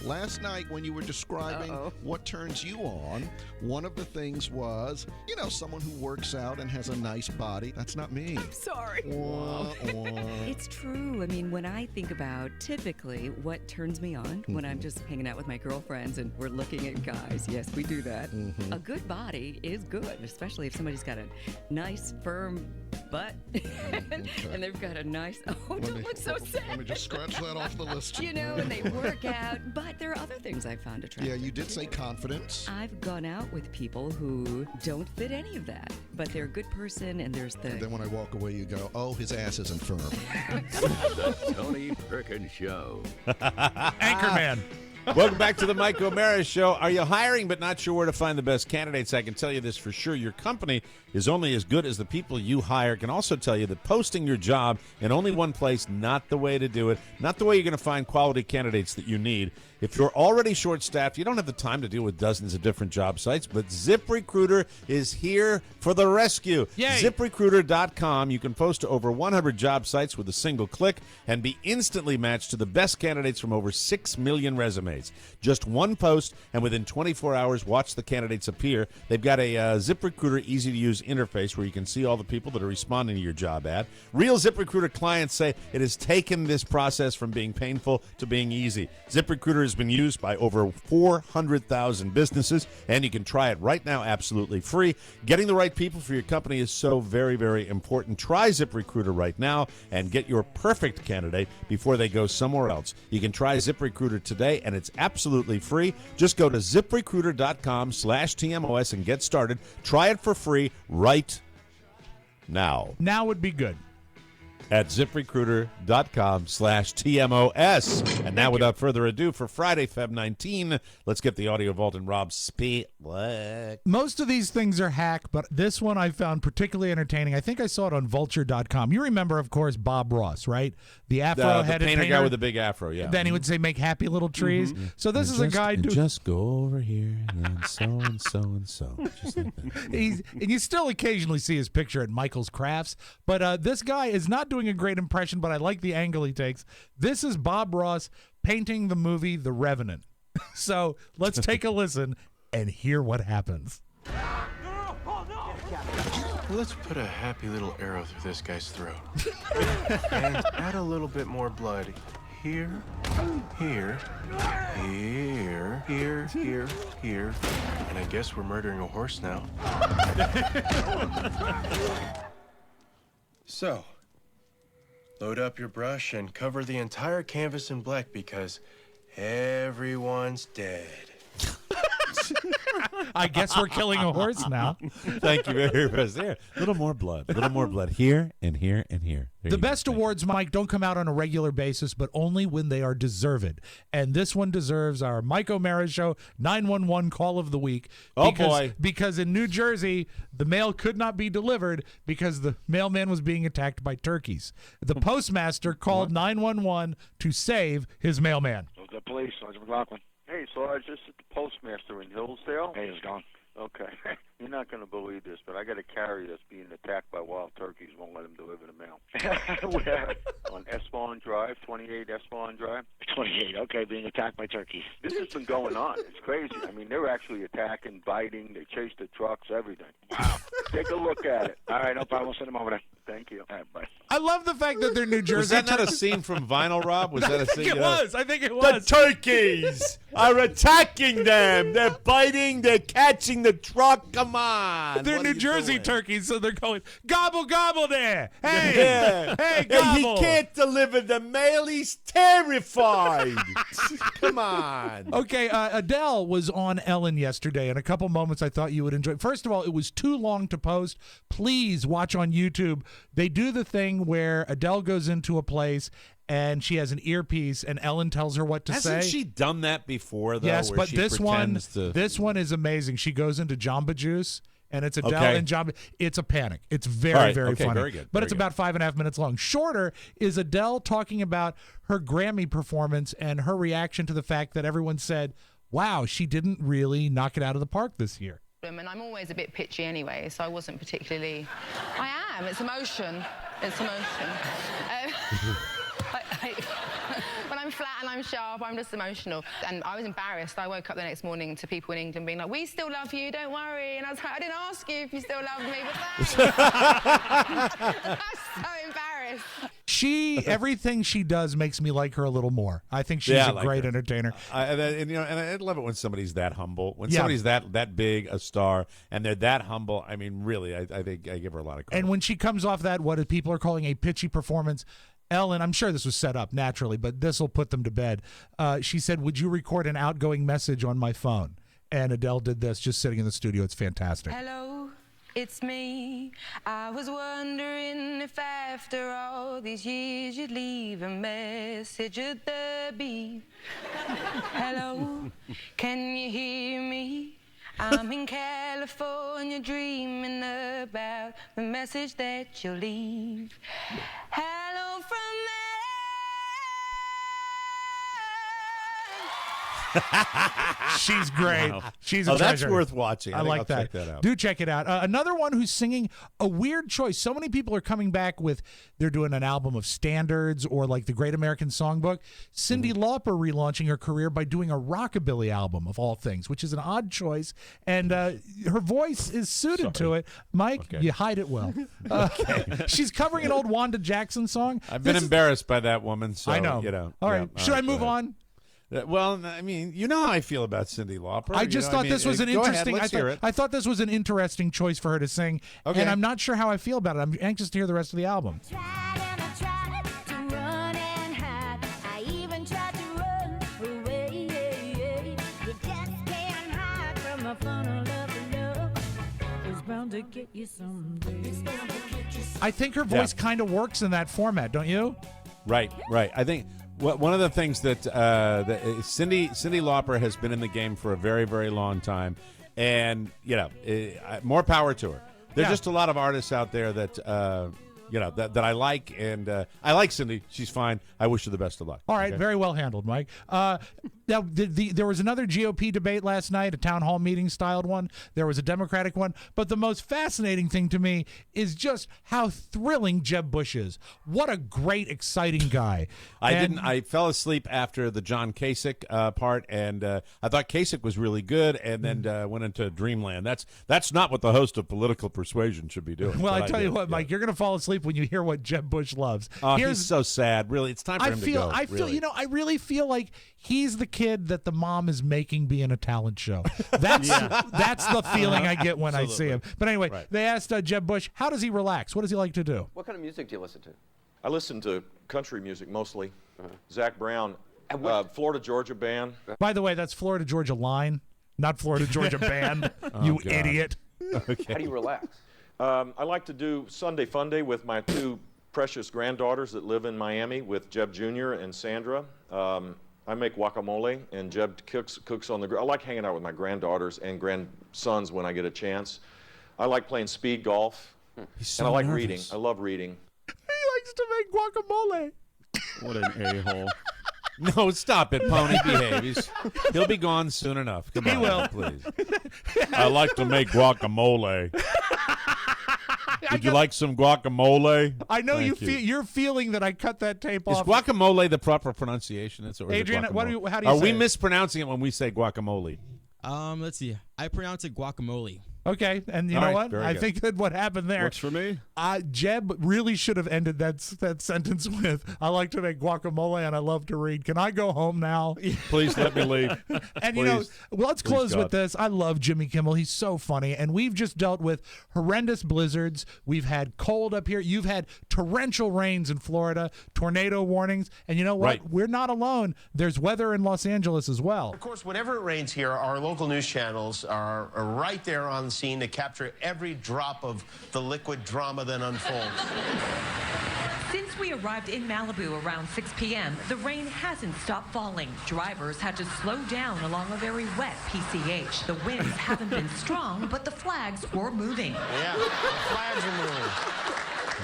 Last night when you were describing what turns you on, one of the things was, someone who works out and has a nice body. That's not me. I'm sorry. It's true. I mean, when I think about typically what turns me on when I'm just hanging out with my girlfriends and we're looking at guys, yes, we do that. A good body is good, especially if somebody's got a nice, firm butt and they've got a nice, don't look so sad. Let me just scratch that off the list. And they work out. But there are other things I found attractive. Yeah, you did say confidence. I've gone out with people who don't fit any of that, but they're a good person, and there's the... And then when I walk away, you go, oh, his ass isn't firm. The Tony Perkins Show. Anchorman. Welcome back to the Mike O'Mara Show. Are you hiring but not sure where to find the best candidates? I can tell you this for sure. Your company is only as good as the people you hire. Can also tell you that posting your job in only one place, not the way to do it, not the way you're going to find quality candidates that you need. If you're already short-staffed, you don't have the time to deal with dozens of different job sites, but ZipRecruiter is here for the rescue. Yay. ZipRecruiter.com. You can post to over 100 job sites with a single click and be instantly matched to the best candidates from over 6 million resumes. Just one post, and within 24 hours, watch the candidates appear. They've got a ZipRecruiter easy-to-use interface where you can see all the people that are responding to your job ad. Real ZipRecruiter clients say it has taken this process from being painful to being easy. ZipRecruiter has been used by over 400,000 businesses, and you can try it right now absolutely free. Getting the right people for your company is so very, very important. Try ZipRecruiter right now and get your perfect candidate before they go somewhere else. You can try ZipRecruiter today, and it's absolutely free. Just go to ZipRecruiter.com/TMOS and get started. Try it for free right now. Now would be good. At ZipRecruiter.com/TMOS. And now, without further ado, for Friday, Feb 19, let's get the Audio Vault and Rob Spiewak. Most of these things are hack, but this one I found particularly entertaining. I think I saw it on Vulture.com. You remember, of course, Bob Ross, right? The afro-headed painter guy with the big afro, yeah. Then he would say, make happy little trees. So this is a guy doing... Just go over here, and so and so and so. Just like that. And you still occasionally see his picture at Michael's Crafts, but this guy is not doing a great impression, but I like the angle he takes. This is Bob Ross painting the movie The Revenant. So let's take a listen and hear what happens. Let's put a happy little arrow through this guy's throat. And add a little bit more blood. Here, here, here, here, here, here. And I guess we're murdering a horse now. So, load up your brush and cover the entire canvas in black because everyone's dead. I guess we're killing a horse now. Thank you very much. There, a little more blood. A little more blood here and here and here. The best awards, Mike, don't come out on a regular basis, but only when they are deserved. And this one deserves our Mike O'Mara Show 911 Call of the Week. Because in New Jersey, the mail could not be delivered because the mailman was being attacked by turkeys. The postmaster called 911 to save his mailman. The police, Sergeant McLaughlin. Hey, Sarge, this is the postmaster in Hillsdale. Hey, it's gone. Okay. You're not going to believe this, but I got a carrier that's being attacked by wild turkeys. Won't let him deliver the mail. Where? On Espon Drive, 28 Espon Drive. 28, okay, being attacked by turkeys. This has been going on. It's crazy. I mean, they're actually attacking, biting. They chase the trucks, everything. Wow. Take a look at it. All right, no problem. We'll send them over there. Thank you. All right, bye. I love the fact that they're New Jersey. Was that not a scene from Vinyl, Rob? Was that a scene? I think it was. The turkeys are attacking them. They're biting. They're catching the truck. Come on. They're What New are you Jersey doing? turkeys, so they're going, gobble, gobble there. Hey, Yeah. hey, Hey, gobble. he can't deliver the mail. He's terrified. Come on. Okay, Adele was on Ellen yesterday, and a couple moments I thought you would enjoy. First of all, it was too long to post. Please watch on YouTube. They do the thing where Adele goes into a place and she has an earpiece, and Ellen tells her what to say. Hasn't she done that before, though? Yes, where but she this pretends one is amazing. She goes into Jamba Juice, and it's Adele Okay. and Jamba. It's a panic. It's very, All right, very okay, funny. very good, But very it's good. about 5.5 minutes long. Shorter is Adele talking about her Grammy performance and her reaction to the fact that everyone said, wow, she didn't really knock it out of the park this year. And I'm always a bit pitchy anyway, so I wasn't particularly... I am. It's emotion. It's emotion. When I'm flat and I'm sharp, I'm just emotional. And I was embarrassed. I woke up the next morning to people in England being like, we still love you, don't worry. And I was like, I didn't ask you if you still love me, but thanks. I was so embarrassed. Everything she does makes me like her a little more. I think she's Yeah, I a like great her. entertainer. And I love it when somebody's that humble. When Yeah. somebody's that big a star and they're that humble. I mean, really, I think I give her a lot of credit. And when she comes off that, what people are calling a pitchy performance, Ellen, I'm sure this was set up naturally, but this will put them to bed. She said, would you record an outgoing message on my phone? And Adele did this just sitting in the studio. It's fantastic. Hello, it's me. I was wondering if after all these years you'd leave a message at the beep. Hello, can you hear me? I'm in California dreaming about the message that you'll leave. Hello from She's great. Wow. She's a that's treasure. worth watching. I think like I'll that. check that out. Do check it out. Another one who's singing a weird choice. So many people are coming back with, they're doing an album of standards or like the Great American Songbook. Cyndi Lauper relaunching her career by doing a rockabilly album of all things, which is an odd choice. And her voice is suited to it. Mike, you hide it well. She's covering an old Wanda Jackson song. I've been embarrassed by that woman. So, I know. All right. Should I move on? Well, I mean, you know how I feel about Cyndi Lauper. I just thought this was an interesting. Let's hear it. I thought this was an interesting choice for her to sing, Okay. and I'm not sure how I feel about it. I'm anxious to hear the rest of the album. I think her voice kind of works in that format, don't you? Right. I think one of the things that Cyndi Lauper has been in the game for a very, very long time, and more power to her. There's just a lot of artists out there that that I like, and I like Cyndi. She's fine. I wish her the best of luck. All right, okay? very well handled, Mike. Now, there was another GOP debate last night, a town hall meeting styled one. There was a Democratic one. But the most fascinating thing to me is just how thrilling Jeb Bush is. What a great, exciting guy. I fell asleep after the John Kasich part, and I thought Kasich was really good, and then went into dreamland. That's not what the host of Political Persuasion should be doing. Well, but I tell you did. what, Mike, you're going to fall asleep when you hear what Jeb Bush loves. He's so sad. Really, it's time for him to go. I feel, really. I really feel like he's the kid that the mom is making be in a talent show. That's the feeling I get when I see him. But anyway, they asked Jeb Bush, how does he relax? What does he like to do? What kind of music do you listen to? I listen to country music mostly. Zach Brown, Florida Georgia Band. By the way, that's Florida Georgia Line, not Florida Georgia Band. You God. idiot. Okay. How do you relax? I like to do Sunday Fun Day with my two precious granddaughters that live in Miami with Jeb Jr. and Sandra. I make guacamole, and Jeb cooks on the grill. I like hanging out with my granddaughters and grandsons when I get a chance. I like playing speed golf, so and I like nervous. reading. I love reading. He likes to make guacamole. What an a-hole. No, stop it, Pony. Behave. He'll be gone soon enough. Come on, will. please. I like to make guacamole. Would you like some guacamole? I know you're feeling that I cut that tape Is off. guacamole the proper pronunciation? Adrian, how do you Are we say it? mispronouncing it when we say guacamole? Let's see. I pronounce it guacamole. Okay, and you know what? I think that what happened there. Works for me. Jeb really should have ended that sentence with, I like to make guacamole and I love to read. Can I go home now? Please let me leave. And, Please. let's close God. with this. I love Jimmy Kimmel. He's so funny. And we've just dealt with horrendous blizzards. We've had cold up here. You've had torrential rains in Florida, tornado warnings. And you know what? Right. We're not alone. There's weather in Los Angeles as well. Of course, whenever it rains here, our local news channels are right there on the scene to capture every drop of the liquid drama that unfolds. Since we arrived in Malibu around 6 p.m., the rain hasn't stopped falling. Drivers had to slow down along a very wet PCH. The winds haven't been strong, but the flags were moving. Yeah, the flags are moving.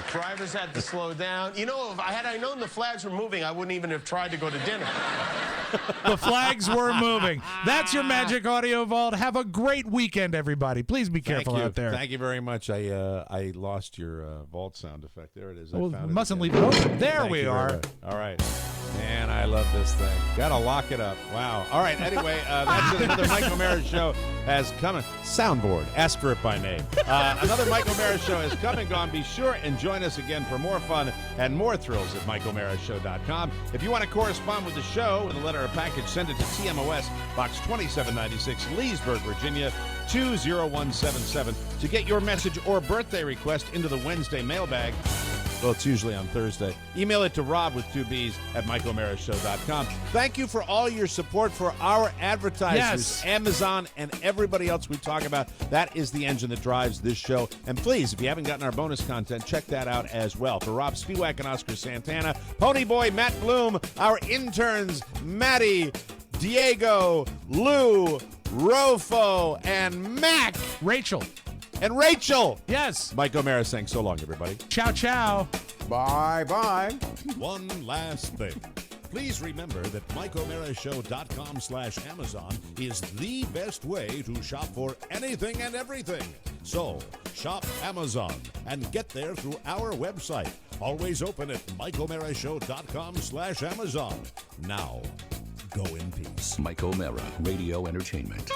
Drivers had to slow down. You know, had I known the flags were moving, I wouldn't even have tried to go to dinner. The flags were moving. That's your Magic Audio Vault. Have a great weekend, everybody. Please be careful out there. Thank you very much. I lost your vault sound effect. There it is. Well, mustn't leave it open. There we are. All right. Man, I love this thing. Got to lock it up. Wow. All right. Anyway, that's it. Another Mike O'Mara show has come. Soundboard. Ask for it by name. Another Mike O'Mara show has come and gone. Be sure and join us again for more fun and more thrills at MikeO'MaraShow.com. If you want to correspond with the show with a letter or package, send it to TMOS, Box 2796, Leesburg, Virginia, 20177 to get your message or birthday request into the Wednesday mailbag. Well, it's usually on Thursday. Email it to Rob with 2 B's at MikeO'MaraShow.com. Thank you for all your support for our advertisers, Yes. Amazon, and everybody else we talk about. That is the engine that drives this show. And please, if you haven't gotten our bonus content, check that out as well. For Rob Spiewak and Oscar Santana, Ponyboy Matt Bloom, our interns, Maddie, Diego, Lou, Rofo, and Mac. Rachel. And Rachel. Yes. Mike O'Mara saying so long, everybody. Ciao, ciao. Bye-bye. One last thing. Please remember that MikeO'MaraShow.com/Amazon is the best way to shop for anything and everything. So, shop Amazon and get there through our website. Always open at MikeO'MaraShow.com/Amazon. Now, go in peace. Mike O'Mara, Radio Entertainment.